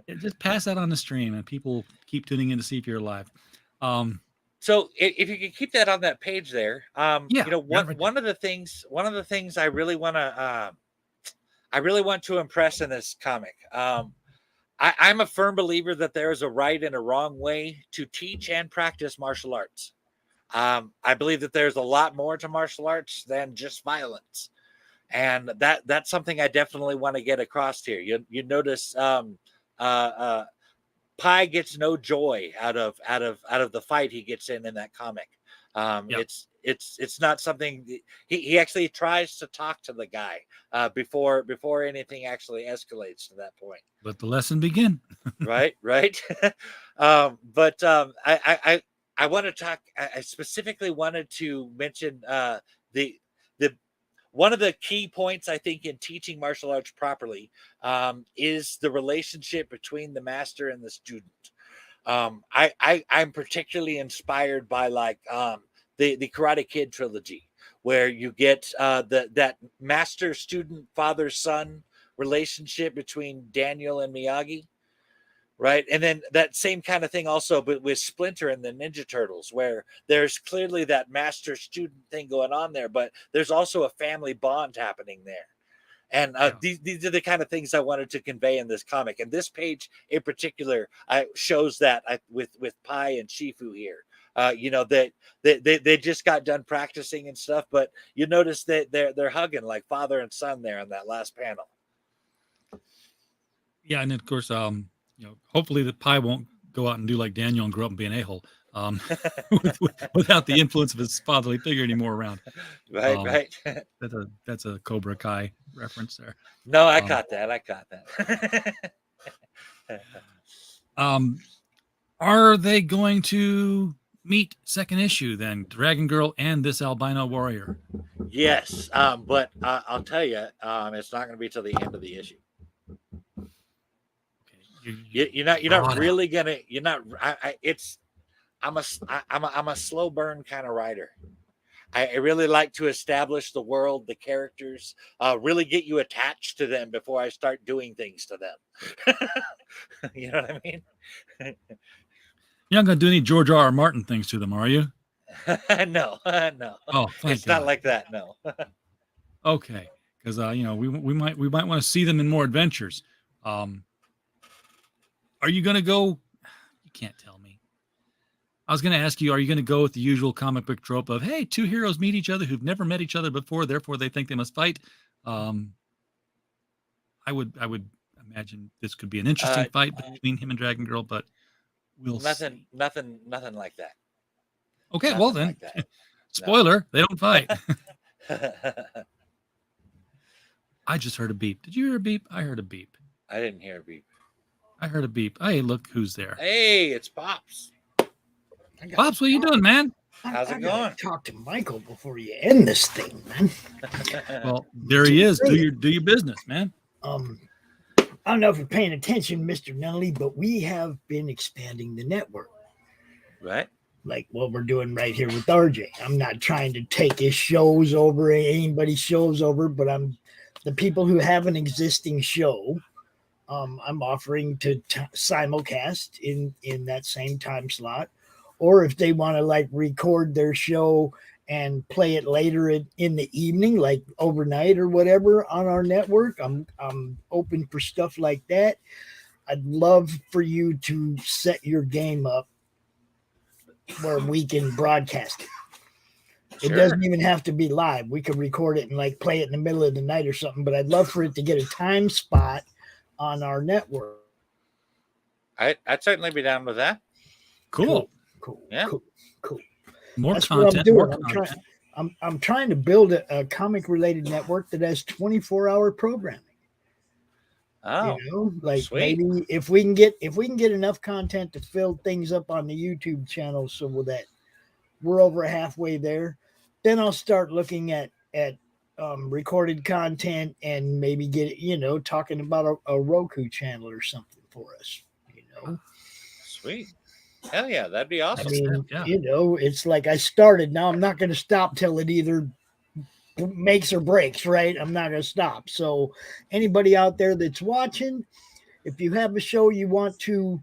Just pass that on the stream, and people keep tuning in to see if you're alive. So if you can keep that on that page there, one of the things I really want to impress in this comic. I'm a firm believer that there is a right and a wrong way to teach and practice martial arts. I believe that there's a lot more to martial arts than just violence, and that's something I definitely want to get across here. You notice Pi gets no joy out of the fight he gets in that comic. It's not something he actually tries to talk to the guy before anything actually escalates to that point. Let the lesson begin. right. I want to talk. I specifically wanted to mention the one of the key points I think in teaching martial arts properly is the relationship between the master and the student. I'm particularly inspired by the Karate Kid trilogy, where you get that master student father son relationship between Daniel and Miyagi. Right. And then that same kind of thing also, but with Splinter and the Ninja Turtles, where there's clearly that master student thing going on there, but there's also a family bond happening there. And these are the kind of things I wanted to convey in this comic. And this page in particular shows that with Pi and Shifu here. That they just got done practicing and stuff, but you notice that they're hugging like father and son there in that last panel. Yeah, and of course, hopefully the Pi won't go out and do like Daniel and grow up and be an a-hole without the influence of his fatherly figure anymore around. Right. That's a Cobra Kai reference there. No, I caught that. Are they going to meet second issue then, Dragon Girl and this albino warrior? Yes, but I'll tell you, it's not going to be till the end of the issue. You're not really gonna. You're not. I'm a slow burn kind of writer. I really like to establish the world, the characters, really get you attached to them before I start doing things to them. You know what I mean? You're not gonna do any George R.R. Martin things to them, are you? No. Oh, it's God. Not like that. No. Okay, because we might want to see them in more adventures. Are you going to go? You can't tell me. I was going to ask you, are you going to go with the usual comic book trope of, hey, two heroes meet each other who've never met each other before, therefore they think they must fight? I would imagine this could be an interesting fight between him and Dragon Girl, but we'll see. Nothing like that. Okay, nothing well then. Like spoiler, they don't fight. I just heard a beep. Did you hear a beep? I heard a beep. I didn't hear a beep. I heard a beep. Hey, look who's there. Hey, it's Pops. Pops, what are you doing, man? How's it going? Talk to Michael before you end this thing, man. Well, there he is. Do your business, man. I don't know if you're paying attention, Mr. Nunnally, but we have been expanding the network. Right. Like what we're doing right here with RJ. I'm not trying to take his shows over, anybody's shows over, but the people who have an existing show. I'm offering to simulcast in that same time slot, or if they want to record their show and play it later in the evening, like overnight or whatever on our network, I'm open for stuff like that. I'd love for you to set your game up where we can broadcast it. Sure. It doesn't even have to be live. We could record it and play it in the middle of the night or something, but I'd love for it to get a time spot on our network. I'd certainly be down with that. Cool. Yeah. Cool. More That's content. What I'm doing. I'm trying to build a comic related network that has 24-hour programming. Oh, sweet. Maybe if we can get enough content to fill things up on the YouTube channel so that we're over halfway there, then I'll start looking at recorded content and maybe get, talking about a Roku channel or something for us, Sweet. Hell yeah, that'd be I awesome. mean, Yeah. it's like I started. Now I'm not going to stop till it either makes or breaks, right? I'm not going to stop. So anybody out there that's watching, if you have a show you want to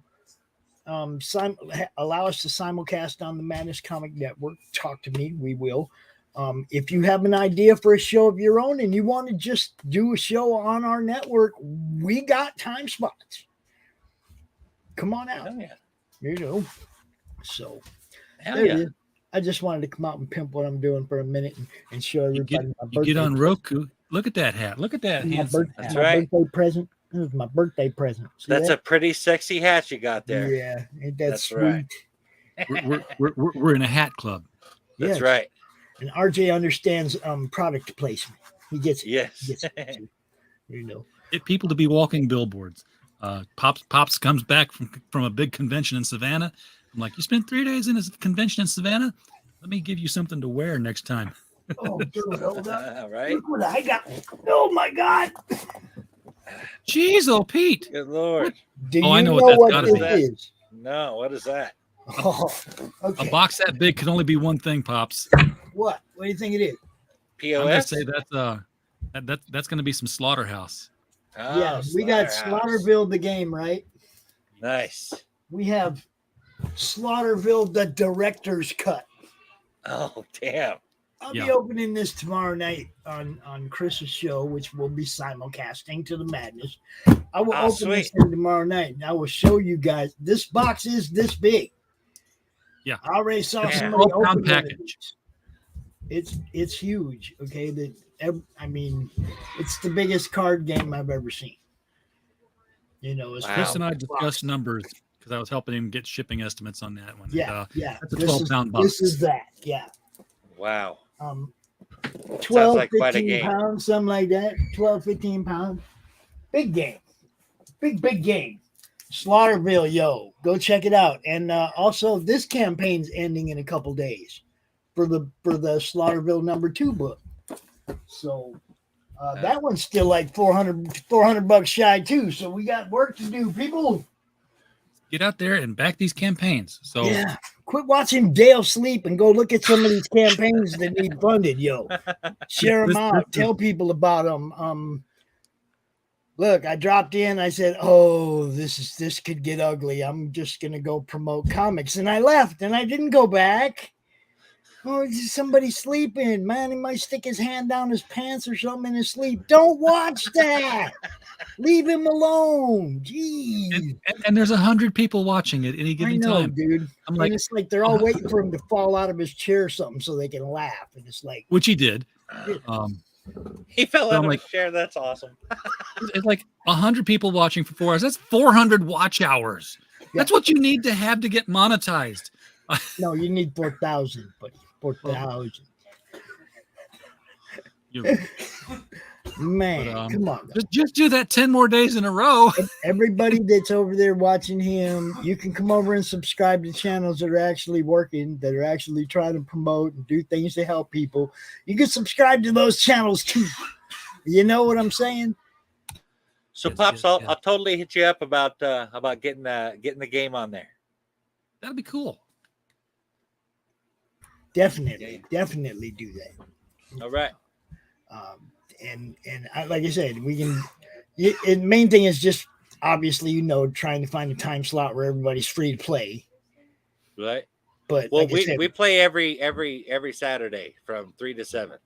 allow us to simulcast on the Madness Comic Network, talk to me. We will. If you have an idea for a show of your own and you want to just do a show on our network, we got time spots. Come on out. Hell yeah. So Hell there yeah. it is. I just wanted to come out and pimp what I'm doing for a minute and show everybody my You get on Roku. Look at that hat. Look at that handsome That's hat. right. Birthday present. This is my birthday present. See That's that? a pretty sexy hat you got there. Yeah, ain't that That's sweet? right. We're in a hat club. That's Yes. right. And RJ understands product placement. He gets it. Yes. He gets it too. Get people to be walking billboards. Pops comes back from a big convention in Savannah. I'm like, you spent 3 days in a convention in Savannah? Let me give you something to wear next time. Oh, dude, hold up. Right. Look what I got. Oh my God. Jeez, oh Pete. Good Lord. Do Oh, you I know know what that's what gotta this be. is? No, what is that? Oh, okay. A box that big could only be one thing, Pops. What? What do you think it is? I'm gonna POS? say that's gonna be some slaughterhouse. Oh, Yeah, we got Slaughterhouse. Slaughterville the game, right? Nice. We have Slaughterville the director's cut. Oh, damn. I'll be Yeah. opening this tomorrow night on Chris's show, which will be simulcasting to the Madness. I will Oh, open this sweet. thing tomorrow night, and I will show you guys. This box is this big. Yeah. I already saw Yeah. somebody 12-pound open one of package. these. It's huge. Okay, I mean, it's the biggest card game I've ever seen. As Wow. far Chris as and I the discussed box. numbers because I was helping him get shipping estimates on that one. Yeah, And, yeah. that's a This is- 12-pound box. This is that. Yeah. Wow. 12, like quite a 15 game. pounds, something like that. 12, 15 pounds. Big game. Big game. Slaughterville, yo. Go check it out. And also, this campaign's ending in a couple days for the Slaughterville #2 book. So that one's still like $400 shy too. So we got work to do, people. Get out there and back these campaigns. So Yeah. Quit watching Dale sleep and go look at some of these campaigns that need funded, yo. Share them out. Tell people about them. Look, I dropped in. I said, "Oh, this could get ugly. I'm just gonna go promote comics," and I left, and I didn't go back. Oh, somebody sleeping, man. He might stick his hand down his pants or something in his sleep. Don't watch that. Leave him alone. Jeez. and there's 100 people watching at any I given know, time. dude. I'm like, And it's like they're all waiting for him to fall out of his chair or something so they can laugh. And it's like, which he did. He fell So out I'm of like- his chair. That's awesome. It's like 100 people watching for 4 hours. That's 400 watch hours. That's what you need to have to get monetized. no, you need 4,000, buddy. 4,000. You- Man, But, come on. just do that 10 more days in a row. Everybody that's over there watching him, you can come over and subscribe to channels that are actually working, that are actually trying to promote and do things to help people. You can subscribe to those channels too. You know what I'm saying? So, Yes, Pops, yes, yes. I'll totally hit you up about getting the game on there. That'd be cool. Definitely do that. All right. And like I said, we can. The main thing is just obviously, trying to find a time slot where everybody's free to play. Right. But Well, like I said, we play every Saturday from 3 to 7.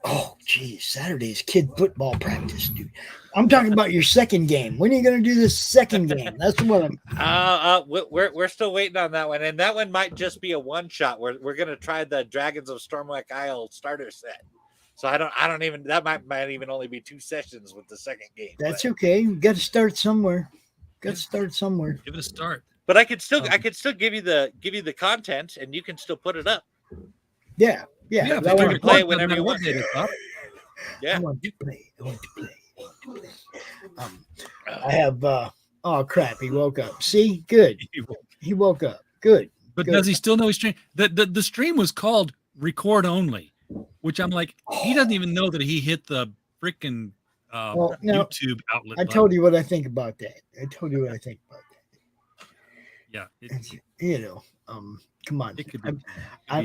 oh, geez, Saturday's kid football practice, dude. I'm talking about your second game. When are you going to do this second game? That's what I'm. We're still waiting on that one, and that one might just be a one shot. We're gonna try the Dragons of Stormwick Isle starter set. So I don't even that might even only be 2 sessions with the second game. That's okay. You got to start somewhere. Got to start somewhere. Give it a start. But I could still give you the content, and you can still put it up. Yeah. Yeah, I want to play play. whenever you want. Up. Yeah. I want to play. I have. Oh crap! He woke up. See, good. He woke up. Good. But Good. does he still know he's stream? The stream was called record only. which I'm like, he doesn't even know that he hit the freaking Well, no, YouTube outlet. I button. told you what I think about that. Yeah, Come on. it could be. I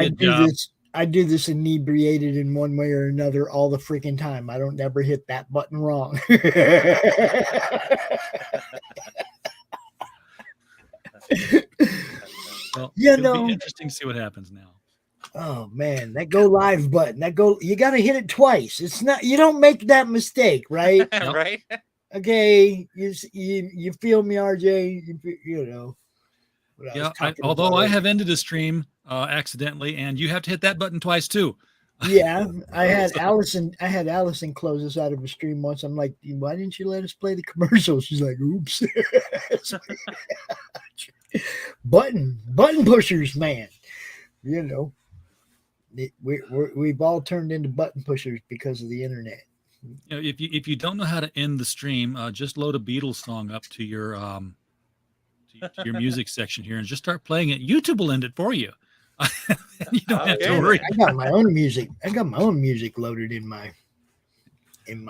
do this. I do this inebriated in one way or another all the freaking time. I don't never hit that button wrong. Well, You it'll know. be interesting to see what happens now. Oh man, that go live button. You got to hit it twice. It's not. You don't make that mistake, right? Right? Okay, you feel me, RJ? You know. Yeah. Although I have ended a stream accidentally, and you have to hit that button twice too. Yeah, I had Allison. I had Allison close us out of a stream once. I'm like, why didn't you let us play the commercial? She's like, oops. button pushers, man. You know, we've all turned into button pushers because of the internet. You know, if you don't know how to end the stream, just load a Beatles song up to your music section here and just start playing it. YouTube will end it for you. You don't have to worry. I got my own music. Loaded in my.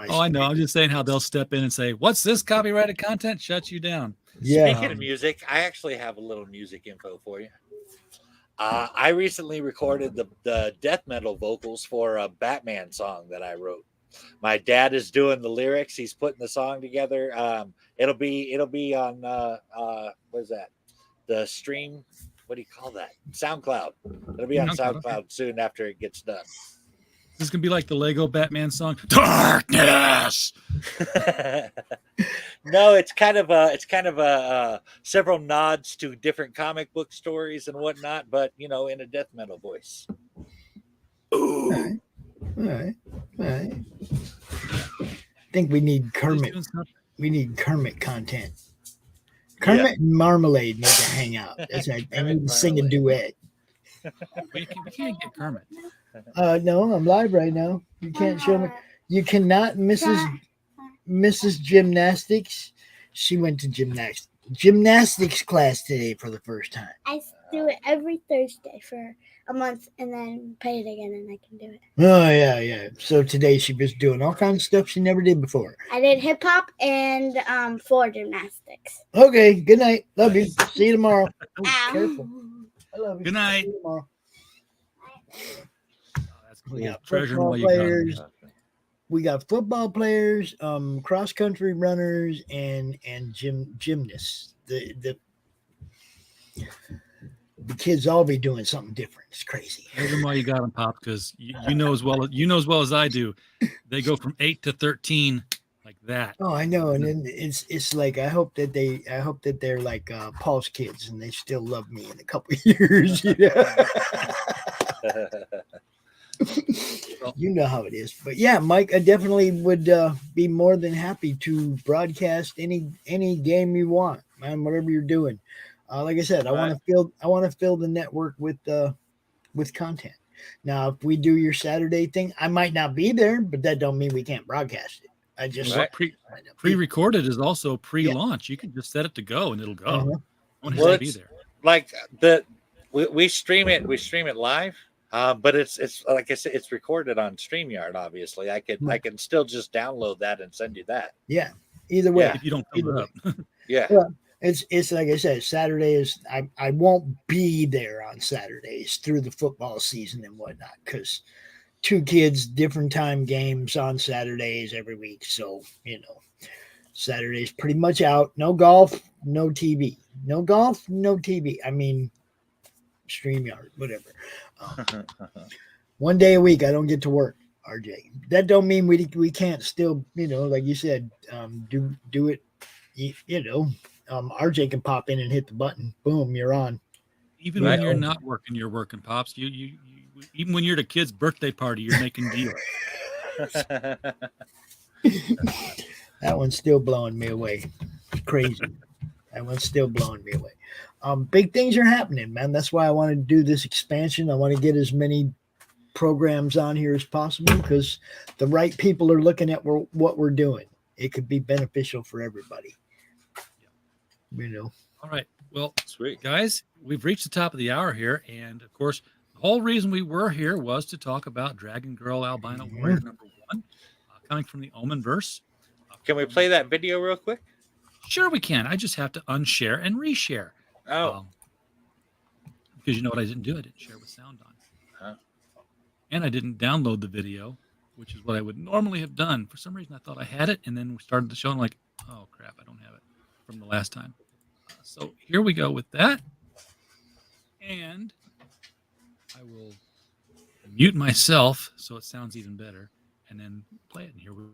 Oh, I know. I'm just saying how they'll step in and say, "What's this copyrighted content?" Shuts you down. Yeah. Speaking of music, I actually have a little music info for you. I recently recorded the death metal vocals for a Batman song that I wrote. My dad is doing the lyrics. He's putting the song together. It'll be on what is that? The stream. What do you call that? SoundCloud. It'll be on SoundCloud soon after it gets done. This is gonna be like the Lego Batman song, Darkness. No, it's kind of several nods to different comic book stories and whatnot, but in a death metal voice. All right. I think we need Kermit. We need Kermit content. Kermit and Marmalade need to hang out. That's right. They need to sing a duet. We can't get Kermit. No, I'm live right now. You can't show me. You cannot, Mrs. Gymnastics. She went to gymnastics class today for the first time. I do it every Thursday for a month and then pay it again and I can do it. Oh, yeah. So today she was doing all kinds of stuff she never did before. I did hip hop and floor gymnastics. Okay, good night. Love you. See you tomorrow. Oh, careful. I love you. Good night. See you tomorrow. We got football players. We got football players, cross country runners, and gymnasts. The kids all be doing something different. It's crazy. Reason why you got them, Pop, because you know as well as I do. They go from 8 to 13 like that. Oh, I know, and then it's like I hope that they're like Paul's kids and they still love me in a couple of years. You know how it is. But yeah, Mike, I definitely would be more than happy to broadcast any game you want, man, whatever you're doing. Like I said, I want to fill the network with content. Now, if we do your Saturday thing, I might not be there, but that don't mean we can't broadcast it. I just pre-recorded is also pre-launch. You can just set it to go and it'll go. Uh-huh. I want to be there. Like we stream it live. But it's like I said, it's recorded on StreamYard. Obviously, I can still just download that and send you that. Yeah, either way. If you don't come up. Yeah. Well, it's like I said, Saturday is I won't be there on Saturdays through the football season and whatnot because 2 kids, different time games on Saturdays every week. So Saturday's pretty much out. No golf, no TV. No golf, no TV. I mean, StreamYard, whatever. One day a week I don't get to work, RJ. That don't mean we can't still, like you said, do it. RJ can pop in and hit the button. Boom, you're on. Even when you're not working, you're working, Pops. You even when you're at a kid's birthday party, you're making deals. That one's still blowing me away. It's crazy. That one's still blowing me away. Big things are happening, man. That's why I want to do this expansion. I want to get as many programs on here as possible because the right people are looking at what we're doing. It could be beneficial for everybody. All right. Well, sweet guys, we've reached the top of the hour here, and of course, whole reason we were here was to talk about Dragon Girl Albino Warrior number 1, coming from the Omen verse. Can we play that video real quick? Sure, we can. I just have to unshare and reshare. Oh. Because you know what I didn't do? I didn't share with sound on. And I didn't download the video, which is what I would normally have done. For some reason, I thought I had it, and then we started the show, and I'm like, oh, crap, I don't have it from the last time. So here we go with that. And I will mute myself so it sounds even better, and then play it. And here we go.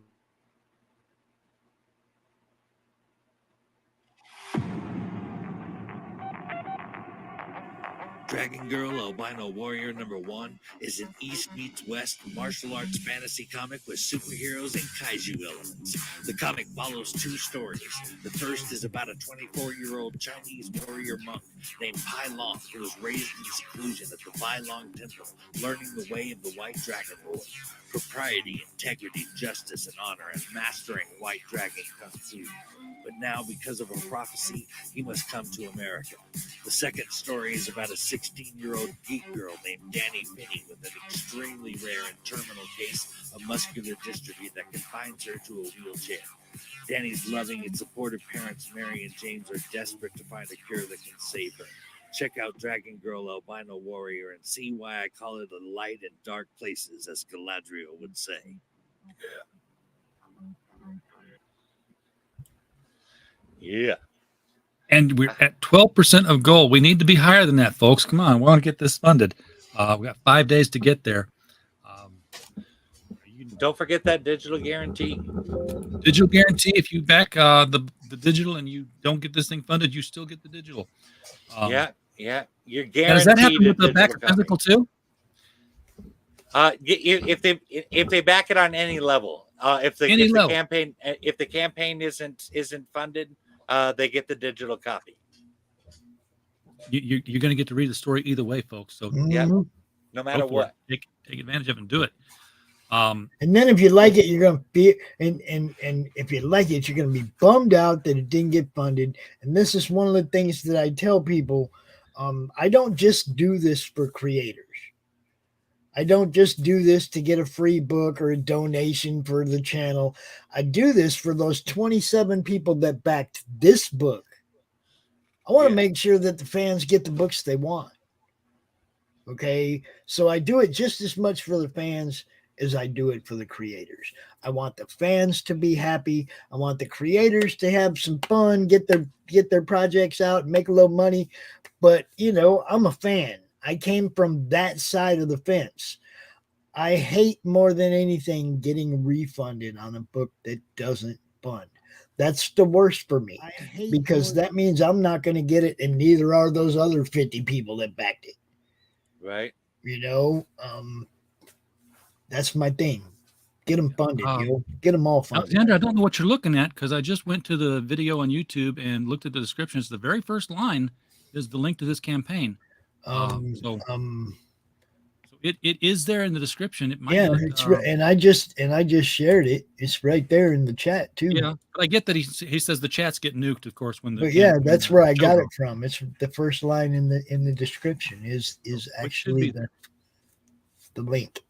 Dragon Girl Albino Warrior number 1 is an East meets West martial arts fantasy comic with superheroes and kaiju elements. The comic follows 2 stories. The first is about a 24-year-old Chinese warrior monk named Pai Long, who was raised in seclusion at the Bai Long Temple, learning the way of the White Dragon Lord, propriety, integrity, justice, and honor, and mastering White Dragon Kung Fu. But now, because of a prophecy, he must come to America. The second story is about a 16-year-old geek girl named Danny Finney with an extremely rare and terminal case of muscular dystrophy that confines her to a wheelchair. Danny's loving and supportive parents, Mary and James, are desperate to find a cure that can save her. Check out Dragon Girl Albino Warrior and see why I call it a light in dark places, as Galadriel would say. Yeah. And we're at 12% of goal. We need to be higher than that, folks. Come on, we want to get this funded. We got 5 days to get there. Don't forget that digital guarantee. Digital guarantee. If you back the digital and you don't get this thing funded, you still get the digital. Yeah. You're guaranteed. Does that happen with the back physical too? If they back it on any level, if the campaign isn't funded, they get the digital copy. You're going to get to read the story either way, folks. So yeah, no matter what, take advantage of it and do it. And then if you like it, you're going to be and if you like it, you're going to be bummed out that it didn't get funded. And this is one of the things that I tell people. I don't just do this for creators. I don't just do this to get a free book or a donation for the channel. I do this for those 27 people that backed this book. I want to make sure that the fans get the books they want. Okay. So I do it just as much for the fans as I do it for the creators. I want the fans to be happy. I want the creators to have some fun, get their projects out and make a little money. But, you know, I'm a fan. I came from that side of the fence. I hate more than anything getting refunded on a book that doesn't fund. That's the worst for me because that means I'm not going to get it, and neither are those other 50 people that backed it. Right. You know, that's my thing. Get them funded. Get them all funded. Alexander, I don't know what you're looking at because I just went to the video on YouTube and looked at the descriptions. The very first line is the link to this campaign. So it is there in the description. It might it's right, and I just shared it. It's right there in the chat too. Yeah, but I get that he says the chats get nuked, of course. But that's where I got it from. It's the first line in the description is actually the link.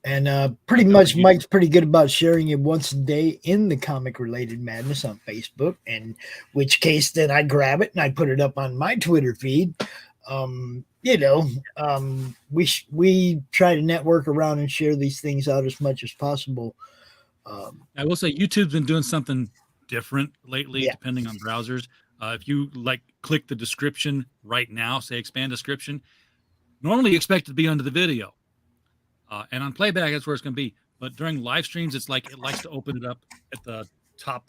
And pretty much Mike's pretty good about sharing it once a day in the Comic Related Madness on Facebook, in which case then I grab it and I put it up on my Twitter feed. We try to network around and share these things out as much as possible. I will say YouTube's been doing something different lately, depending on browsers. If you click the description right now, say expand description, normally you expect it to be under the video. And on playback, that's where it's going to be. But during live streams, it's like it likes to open it up at the top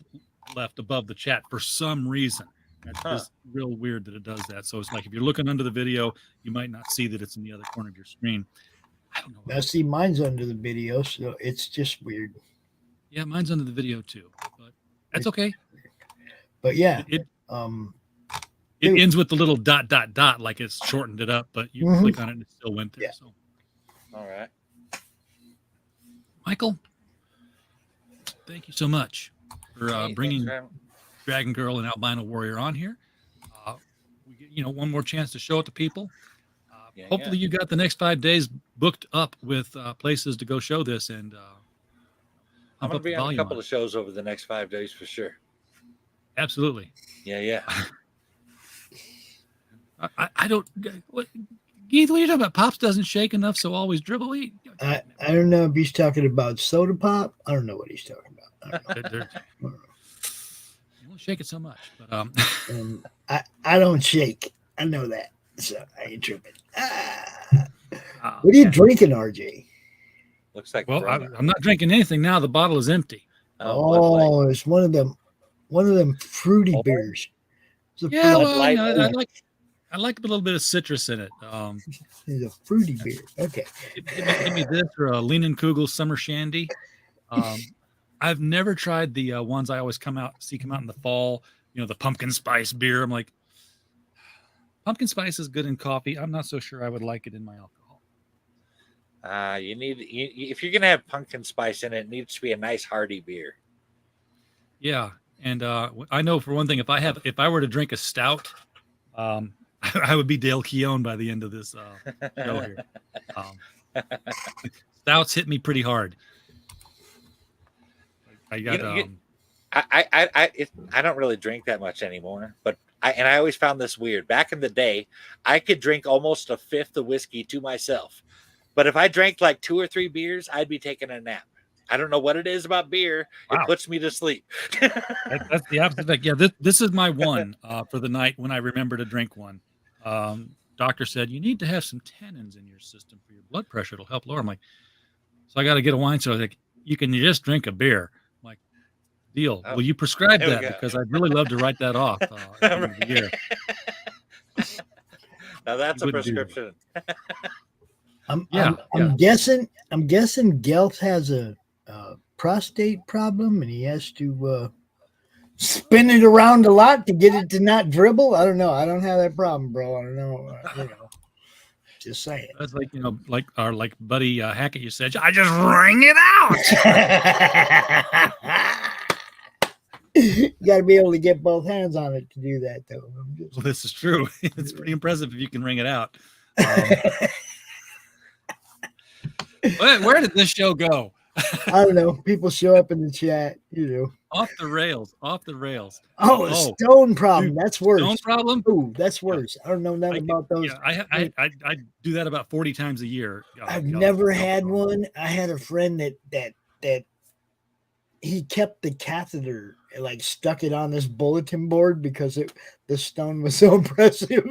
left above the chat for some reason. That's just real weird that it does that. So it's like if you're looking under the video, you might not see that it's in the other corner of your screen. I don't know. Now, see, mine's under the video, so it's just weird. Yeah, mine's under the video too, but that's okay. But yeah, it ends with the little ... like it's shortened it up, but you click on it and it still went there. Yeah. So, all right. Michael, thank you so much for bringing Dragon Girl and Albino Warrior on here. We get, one more chance to show it to people. hopefully you got the next 5 days booked up with places to go show this, and I'm going to be on a couple of shows over the next 5 days for sure. Absolutely. Yeah. I don't. What, Keith, what are you talking about? Pops doesn't shake enough, so always dribble. I don't know if he's talking about soda pop. I don't know what he's talking about. I don't know. You won't shake it so much, but I don't shake. I know that, so I ain't tripping. What are you drinking, RJ? Looks like. Well, I'm not drinking anything now. The bottle is empty. Oh, it's one of them fruity beers. Yeah, well, I like a little bit of citrus in it. It's a fruity beer. Okay. Give me this or a Leinenkugel Summer Shandy. I've never tried the ones I always come out in the fall. The pumpkin spice beer. I'm like, pumpkin spice is good in coffee. I'm not so sure I would like it in my alcohol. If you're gonna have pumpkin spice in it, it needs to be a nice hearty beer. Yeah, and I know for one thing, if I were to drink a stout, I would be Dale Keown by the end of this show here. Stouts hit me pretty hard. I got. I don't really drink that much anymore, but I always found this weird. Back in the day, I could drink almost a fifth of whiskey to myself, but if I drank like 2 or 3 beers, I'd be taking a nap. I don't know what it is about beer. Wow. It puts me to sleep. That's the opposite effect. Yeah, this is my one for the night when I remember to drink one. Doctor said, you need to have some tannins in your system for your blood pressure. It'll help lower. I'm like, so I got to get a wine. So I was like, you can just drink a beer. I'm like, deal. Will you prescribe that? Because I'd really love to write that off at the end of the year. Now that's a prescription. I'm guessing Gelf has a prostate problem and he has to spin it around a lot to get it to not dribble. I don't know. I don't have that problem, bro. I don't know. Just saying. That's like, like our buddy Hackett, you said, I just wring it out. You got to be able to get both hands on it to do that, though. Well, this is true. It's pretty impressive if you can wring it out. Where did this show go? I don't know. People show up in the chat, Off the rails. Oh, a stone problem. Dude, that's worse. Stone problem? Ooh, that's worse. I don't know nothing about those. Yeah, I do that about 40 times a year. I've never had one. I had a friend that he kept the catheter, like stuck it on this bulletin board because the stone was so impressive.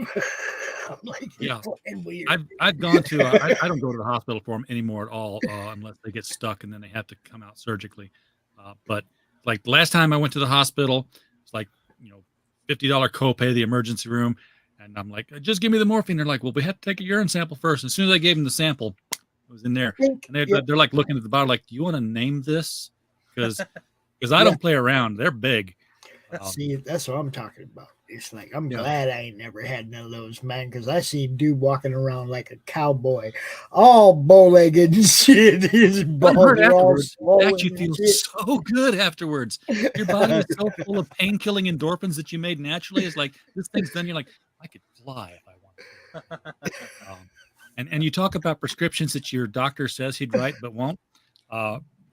I'm like, yeah, weird. I've gone to I don't go to the hospital for them anymore at all unless they get stuck and then they have to come out surgically. But like the last time I went to the hospital, it's like $50 copay, the emergency room, and I'm like, just give me the morphine. They're like, well, we have to take a urine sample first. As soon as I gave them the sample, it was in there, and they're like looking at the bottle, like, do you want to name this? Because I don't play around. They're big. See, that's what I'm talking about. It's like, I'm glad I ain't never had none of those, man, because I see a dude walking around like a cowboy, all bow-legged and shit. His balls are all swollen. Actually feels so good afterwards. Your body is so full of pain-killing endorphins that you made naturally. It's like, this thing's done. You're like, I could fly if I wanted to. And you talk about prescriptions that your doctor says he'd write but won't.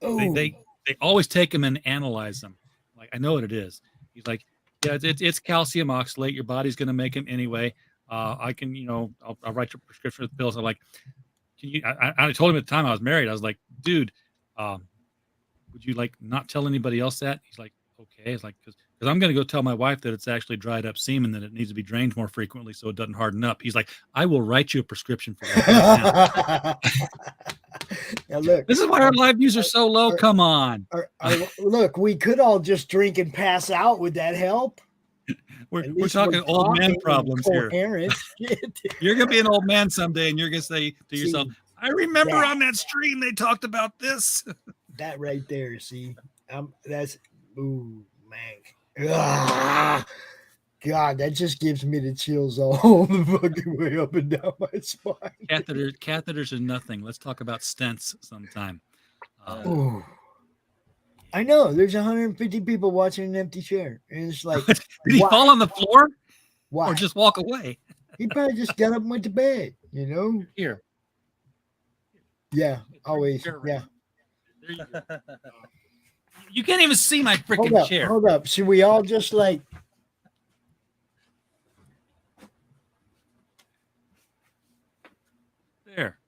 They always take them and analyze them. Like, I know what it is. He's like, yeah, it's calcium oxalate. Your body's going to make them anyway. I can, I'll write your prescription with pills. I'm like, can you? I told him at the time I was married. I was like, dude, would you like not tell anybody else that? He's like, okay. It's like, because I'm going to go tell my wife that it's actually dried up semen, that it needs to be drained more frequently so it doesn't harden up. He's like, I will write you a prescription for that right now. Now look, this is why our live views are so low. Come on. Look, we could all just drink and pass out. Would that help? We're talking old man problems here. You're going to be an old man someday, and you're going to say to yourself, I remember on that stream they talked about this. That right there, see? That's, ooh, man. God, that just gives me the chills all the fucking way up and down my spine. Catheters are nothing. Let's talk about stents sometime. I know. There's 150 people watching an empty chair. And it's like, did he fall on the floor? Why? Or just walk away? He probably just got up and went to bed, you know? Here. Yeah, always. There Yeah. you go. You can't even see my Hold freaking up, chair. hold up. Should we all just like There.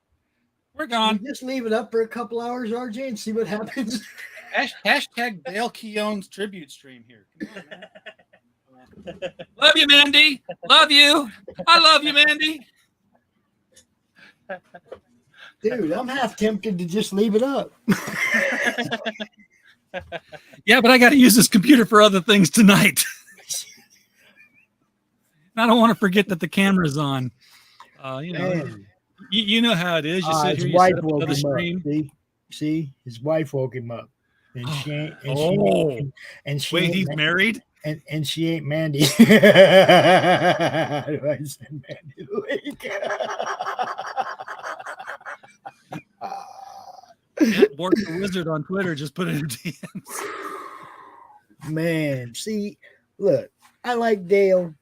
We're gone. just leave it up for a couple hours, RJ, and see what happens? Hashtag Dale Keown's tribute stream here. Come on, man. Love you, Mandy. Love you. I love you, Mandy. Dude, I'm half tempted to just leave it up. Yeah, but I got to use this computer for other things tonight. I don't want to forget that the camera's on. Man. You know how it is. You sit His here, you wife set up woke another him stream. up. See, his wife woke him up, and she ain't. And she Wait, ain't he's married? And she ain't Mandy. I said Mandy Lake. Bork the Wizard on Twitter just put it in DMs. Man, see, look, I like Dale,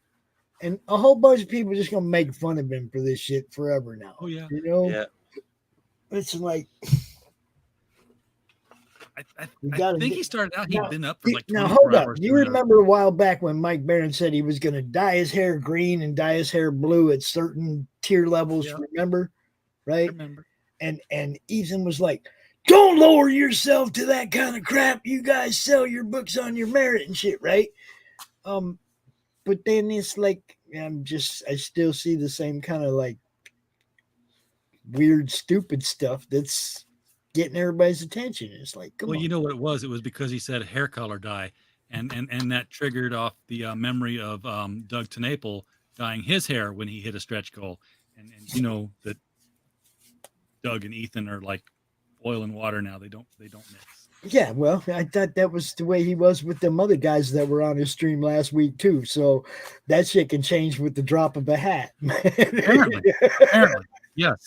and a whole bunch of people just gonna make fun of him for this shit forever now. Oh yeah, you know. Yeah. It's like I gotta think get- he started out. He'd now- been up for like 24 now hold up. hours. Do you remember a while back when Mike Barron said he was gonna dye his hair green and dye his hair blue at certain tier levels? Yeah. Remember, I right? remember. And Ethan was like, "Don't lower yourself to that kind of crap. You guys sell your books on your merit and shit, right?" But then it's like I still see the same kind of like weird, stupid stuff that's getting everybody's attention. It's like, come Well, on. you know what it was? It was because he said hair color dye, and that triggered off the memory of Doug TeNapel dyeing his hair when he hit a stretch goal, and you know that Doug and Ethan are like oil and water now. They don't mix. Yeah, well, I thought that was the way he was with them other guys that were on his stream last week too. So that shit can change with the drop of a hat. Apparently, yes.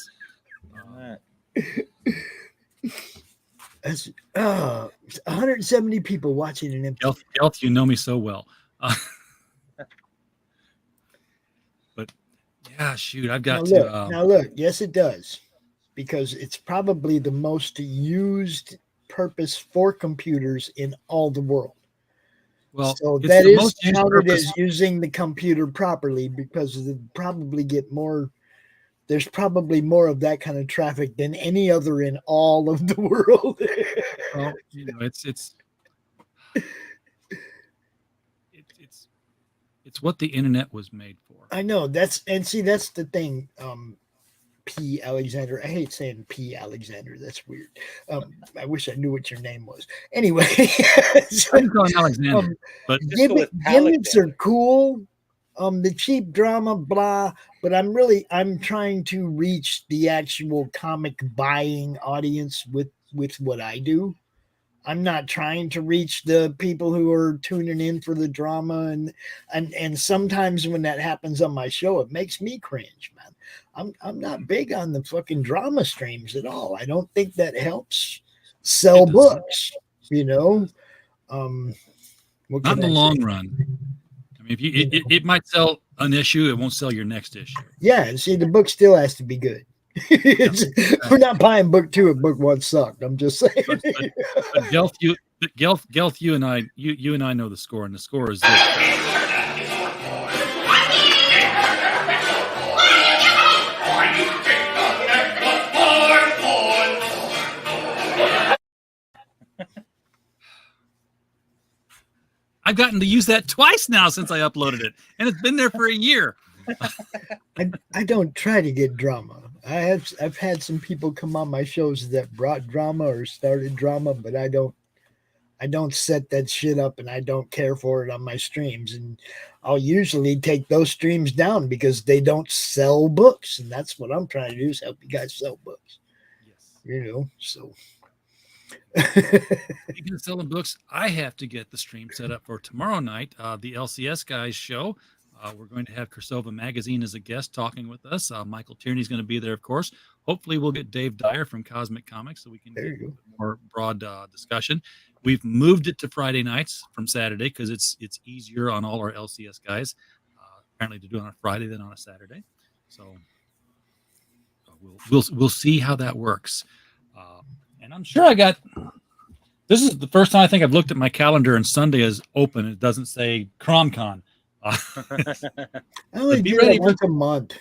That's 170 people watching an empty. Elf, you know me so well. But yeah, shoot, I've got now look, yes, it does, because it's probably the most used purpose for computers in all the world. well, So it's that the is most used counted purpose. as using the computer properly, because they probably get more. There's probably more of that kind of traffic than any other in all of the world. Well, you know, it's what the internet was made for. I know that's the thing. P. Alexander. I hate saying P. Alexander. That's weird. I wish I knew what your name was. Anyway, I'm calling Alexander, but Just go with gimmicks Alexander. are cool. The cheap drama, blah. But I'm trying to reach the actual comic buying audience with what I do. I'm not trying to reach the people who are tuning in for the drama, and sometimes when that happens on my show, it makes me cringe, man. I'm not big on the fucking drama streams at all. I don't think that helps sell books, you know. What not in can the I long say? run. I mean, if it might sell an issue, it won't sell your next issue. Yeah, see, the book still has to be good. We're not buying book 2 if book 1 sucked. I'm just saying. But Gelf, you and I know the score, and the score is this. I've gotten to use that twice now since I uploaded it, and it's been there for a year. I don't try to get drama. I've had some people come on my shows that brought drama or started drama, but I don't set that shit up, and I don't care for it on my streams. And I'll usually take those streams down because they don't sell books, and that's what I'm trying to do, is help you guys sell books. Yes. You know, so Speaking of selling books, I have to get the stream set up for tomorrow night, the LCS guys show. We're going to have Kursova Magazine as a guest talking with us. Michael Tierney's going to be there, of course. Hopefully, we'll get Dave Dyer from Cosmic Comics so we can get a more broad discussion. We've moved it to Friday nights from Saturday because it's easier on all our LCS guys. apparently to do it on a Friday than on a Saturday. So we'll see how that works. And I'm sure this is the first time I think I've looked at my calendar and Sunday is open. It doesn't say CromCon. I only do that once a month.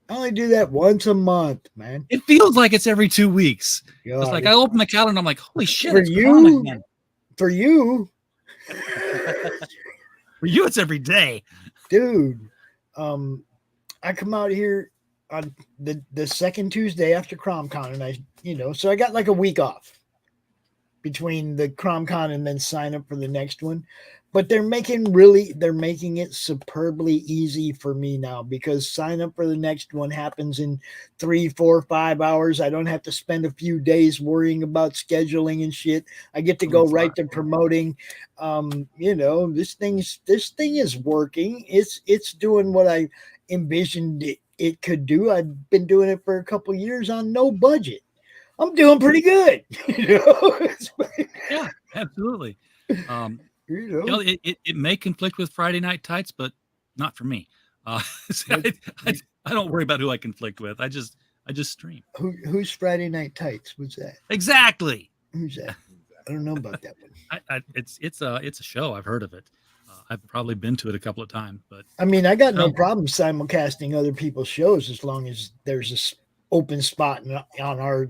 I only do that once a month, man. It feels like it's every 2 weeks. God, it's like I open the calendar and I'm like, holy shit, for it's you. Crom again. For you, For you, it's every day, dude. I come out here on the second Tuesday after CromCon, and so I got like a week off between the CromCon and then sign up for the next one. But they're making it superbly easy for me now, because sign up for the next one happens in 3, 4, 5 hours. I don't have to spend a few days worrying about scheduling and shit. I get to go right to promoting. This thing is working. It's doing what I envisioned it could do. I've been doing it for a couple of years on no budget. I'm doing pretty good. Yeah, absolutely. It may conflict with Friday Night Tights, but not for me. I don't worry about who I conflict with. I just stream. Who's Friday Night Tights? What's that? Exactly. Who's that? I don't know about that one. It's a show. I've heard of it. I've probably been to it a couple of times, but I mean, I got no problem simulcasting other people's shows as long as there's an open spot on our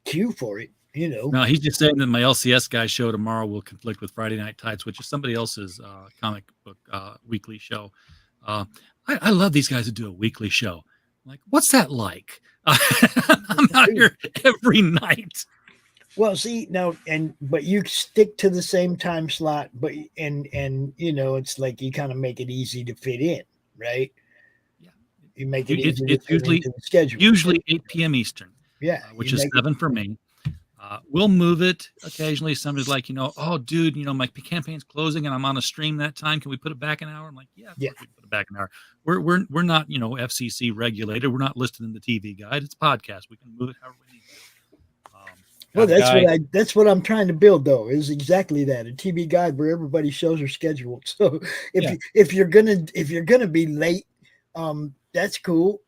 queue for it. No, he's just saying that my LCS guy show tomorrow will conflict with Friday Night Tights, which is somebody else's comic book weekly show. I love these guys who do a weekly show. Like, what's that like? I'm out here every night. Well, see now, but you stick to the same time slot, but it's like you kind of make it easy to fit in, right? Yeah, you make it easy it's usually the schedule. Usually 8 p.m. Eastern. Yeah, which is 7 for me. We'll move it occasionally. Somebody's like, oh, dude, my campaign's closing and I'm on a stream that time. Can we put it back an hour? I'm like, yeah, we can put it back an hour. We're not, FCC regulated. We're not listed in the TV guide. It's a podcast. We can move it however we need to. Well, that's what I'm trying to build, though, is exactly that, a TV guide where everybody's shows are scheduled. So if you're gonna be late, that's cool.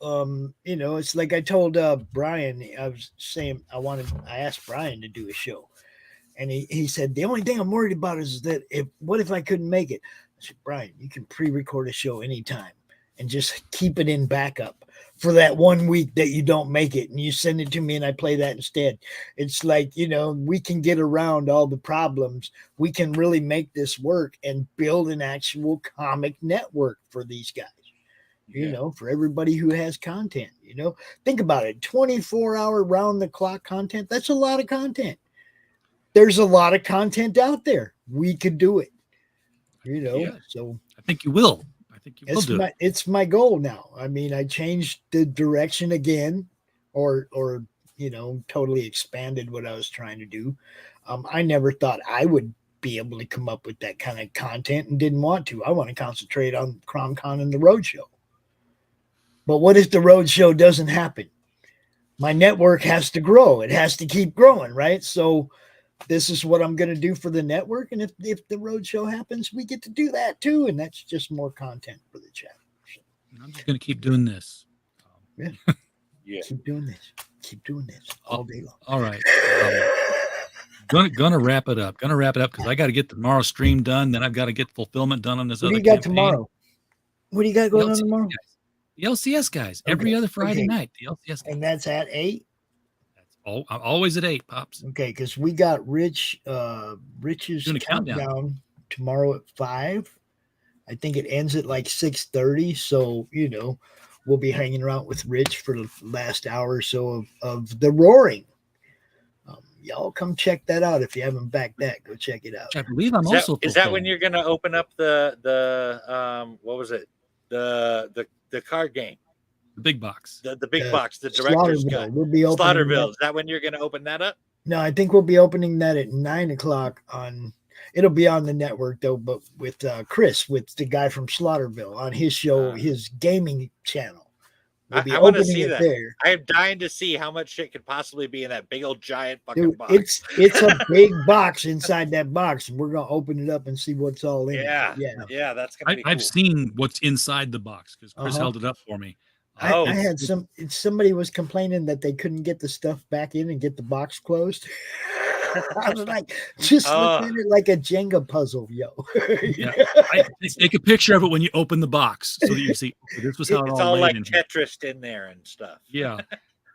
It's like I told Brian, I was saying I asked Brian to do a show, and he said the only thing I'm worried about is that what if I couldn't make it? I said, Brian, you can pre-record a show anytime and just keep it in backup for that 1 week that you don't make it, and you send it to me and I play that instead. It's like, we can get around all the problems. We can really make this work and build an actual comic network for these guys. For everybody who has content, think about it, 24-hour round the clock content. That's a lot of content. There's a lot of content out there. We could do it, so I think you will. Do it. It's my goal now. I mean, I changed the direction again, or totally expanded what I was trying to do. I never thought I would be able to come up with that kind of content and didn't want to. I want to concentrate on CromCon and the Roadshow. But what if the Roadshow doesn't happen? My network has to grow. It has to keep growing, right? So this is what I'm going to do for the network. And if the Roadshow happens, we get to do that too. And that's just more content for the channel. I'm just going to keep doing this. Yeah. Keep doing this all day long. All right. Gonna wrap it up. Because I got to get tomorrow's stream done. Then I've got to get fulfillment done on this other. What do you got tomorrow? What do you got going on tomorrow? The LCS guys, every other Friday night. The LCS guys. And that's at 8? That's always at 8, Pops. Okay, because we got Rich's countdown tomorrow at 5. I think it ends at like 6:30. So, we'll be hanging around with Rich for the last hour or so of the Roaring. Y'all come check that out. If you haven't backed that, go check it out. I believe I'm Is that when you're going to open up the what was it? The card game, the big box, the big box, the director's cut. We'll be Slaughterville. Is that when you're going to open that up? No, I think we'll be opening that at 9:00 it'll be on the network though, but with Chris, with the guy from Slaughterville on his show, his gaming channel. We'll be I want to opening see it that. there. I am dying to see how much shit could possibly be in that big old giant fucking Dude, box. it's a big box inside that box, and we're gonna open it up and see what's all in Yeah, it. yeah, that's gonna be cool. I've seen what's inside the box because Chris Uh-huh. held it up for me. I It's- had somebody was complaining that they couldn't get the stuff back in and get the box closed. I was like, just look at it like a Jenga puzzle, yo. Yeah. Take a picture of it when you open the box so that you see this was how It's it all all laid like in here. Tetris in there and stuff. Yeah.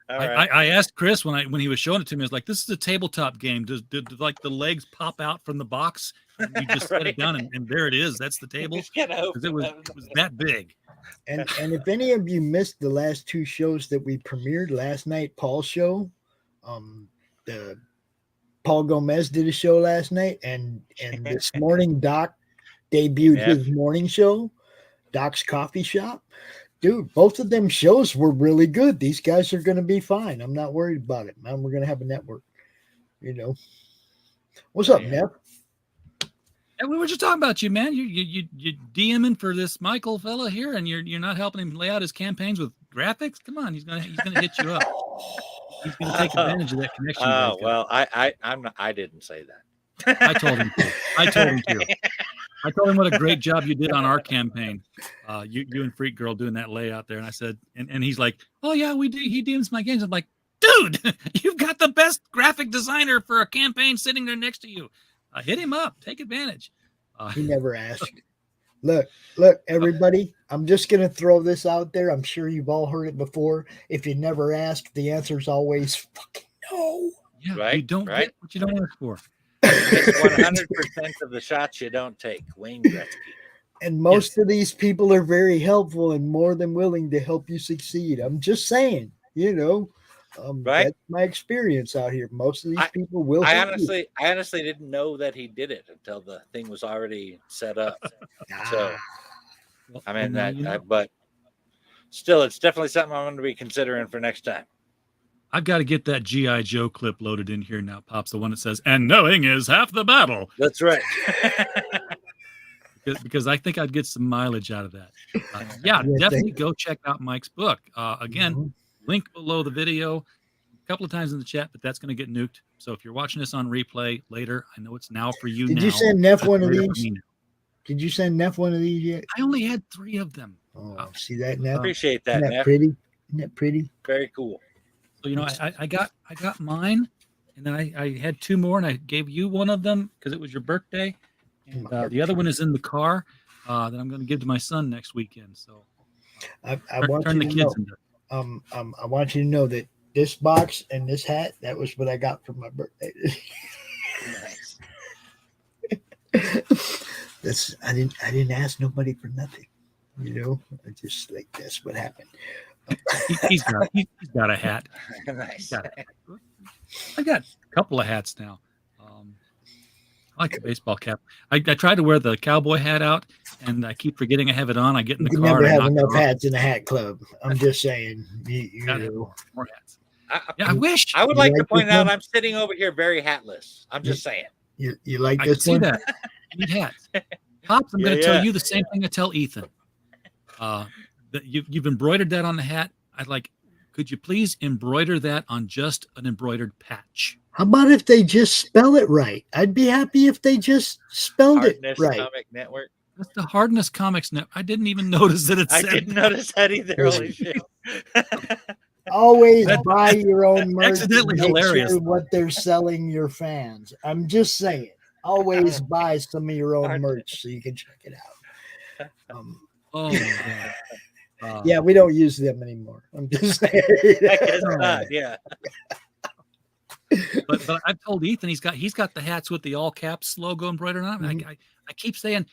All right. I asked Chris when he was showing it to me, I was like, this is a tabletop game. Did like the legs pop out from the box? And you just set it down and there it is. That's the table. Just gotta open 'Cause it was that big. And if any of you missed the last two shows that we premiered last night, Paul's show, the Paul Gomez did a show last night, and this morning Doc debuted his morning show, Doc's Coffee Shop. Dude, both of them shows were really good. These guys are going to be fine. I'm not worried about it, man. We're going to have a network. You know, what's up, Neff? And we were just talking about you, man. You DMing for this Michael fella here, and you're not helping him lay out his campaigns with graphics. Come on, he's gonna hit you up. He's gonna take advantage of that connection. Oh well, I didn't say that. I told him to. I told him what a great job you did on our campaign. You and Freak Girl doing that layout there, and I said, and he's like, oh yeah, we do. He DMs my games. I'm like, dude, you've got the best graphic designer for a campaign sitting there next to you. Hit him up. Take advantage. He never asked. Look, everybody. I'm just going to throw this out there. I'm sure you've all heard it before. If you never ask, the answer is always fucking no. Yeah, Right, you don't right. get what you don't ask for. It's 100% of the shots you don't take. Wayne Gretzky. And most of these people are very helpful and more than willing to help you succeed. I'm just saying, you know. Right. That's my experience out here. Most of these people will. I honestly didn't know that he did it until the thing was already set up. So, I mean but still, it's definitely something I'm going to be considering for next time. I've got to get that G.I. Joe clip loaded in here now, Pops. The one that says, "And knowing is half the battle." That's right. because I think I'd get some mileage out of that. Definitely go check out Mike's book. Again. Link below the video, a couple of times in the chat, but that's going to get nuked. So if you're watching this on replay later, I know it's now for you. Did you send Neff one of these? Did you send Neff one of these yet? I only had 3 of them. Oh, see that, Neff? Appreciate that, Isn't that Neff. pretty? Isn't that pretty? Very cool. So I got mine, and then I had 2 more, and I gave you one of them because it was your birthday, and the other one is in the car that I'm going to give to my son next weekend. So I want turn you the to kids know. into. I want you to know that this box and this hat, that was what I got for my birthday. Nice. I didn't ask nobody for nothing, you know. I just like that's what happened. He's got a hat. Nice. I got a couple of hats now. I like the baseball cap. I tried to wear the cowboy hat out, and I keep forgetting I have it on. I get in the You can car. never and have enough hats. hats in the hat club. I'm just saying. You know. More hats. I wish. I would like to point out I'm sitting over here very hatless. I'm just saying. You like I this can one? see that. I need hats. Pops, I'm going to tell you the same thing I tell Ethan. That you've embroidered that on the hat. I'd like, could you please embroider that on just an embroidered patch? How about if they just spell it right? I'd be happy if they just spelled Hardness it right. Comic Network. That's the Hardness Comics Net. I didn't even notice that it I said didn't notice that either. Holy shit. Always buy your own merch. Accidentally and make hilarious. sure what they're selling your fans. I'm just saying. Always buy some of your own merch so you can check it out. Oh, my God. Yeah, we don't use them anymore. I'm just saying. I guess not. Yeah. But I've told Ethan he's got the hats with the all caps logo embroidered on them. Mhm. I keep saying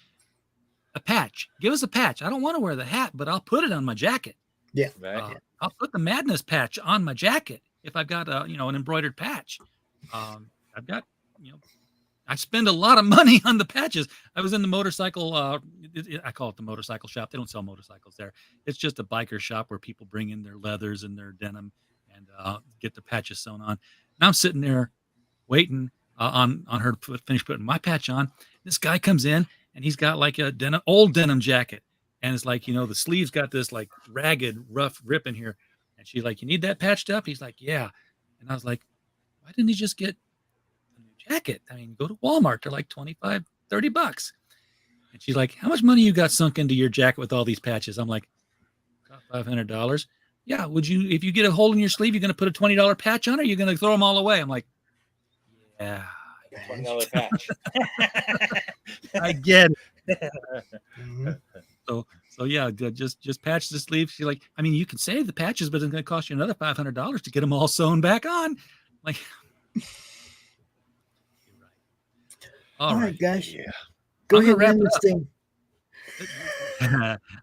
a patch. Give us a patch. I don't want to wear the hat, but I'll put it on my jacket. Yeah. Right. I'll put the Madness patch on my jacket if I've got an embroidered patch. I've got I spend a lot of money on the patches. I was in the motorcycle. I call it the motorcycle shop. They don't sell motorcycles there. It's just a biker shop where people bring in their leathers and their denim and get the patches sewn on. And I'm sitting there waiting on her to finish putting my patch on. This guy comes in and he's got like a old denim jacket. And it's like, the sleeve's got this like ragged, rough rip in here. And she's like, you need that patched up? He's like, yeah. And I was like, why didn't he just get a new jacket? I mean, go to Walmart. They're like $25, $30. And she's like, how much money you got sunk into your jacket with all these patches? I'm like, $500. Yeah. Would you, if you get a hole in your sleeve, you're going to put a $20 patch on it? Or you're going to throw them all away? I'm like, yeah. $20 patch. I get it. Mhm. So yeah, just patch the sleeve. She's like, I mean, you can save the patches, but it's going to cost you another $500 to get them all sewn back on. Like, you're right. All right, guys. Yeah. Go I'm ahead gonna and end wrap this thing.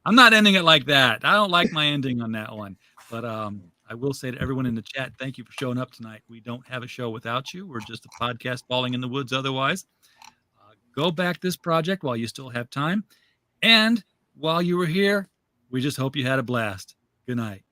I'm not ending it like that. I don't like my ending on that one. But I will say to everyone in the chat, thank you for showing up tonight. We don't have a show without you. We're just a podcast falling in the woods otherwise. Go back this project while you still have time. And while you were here, we just hope you had a blast. Good night.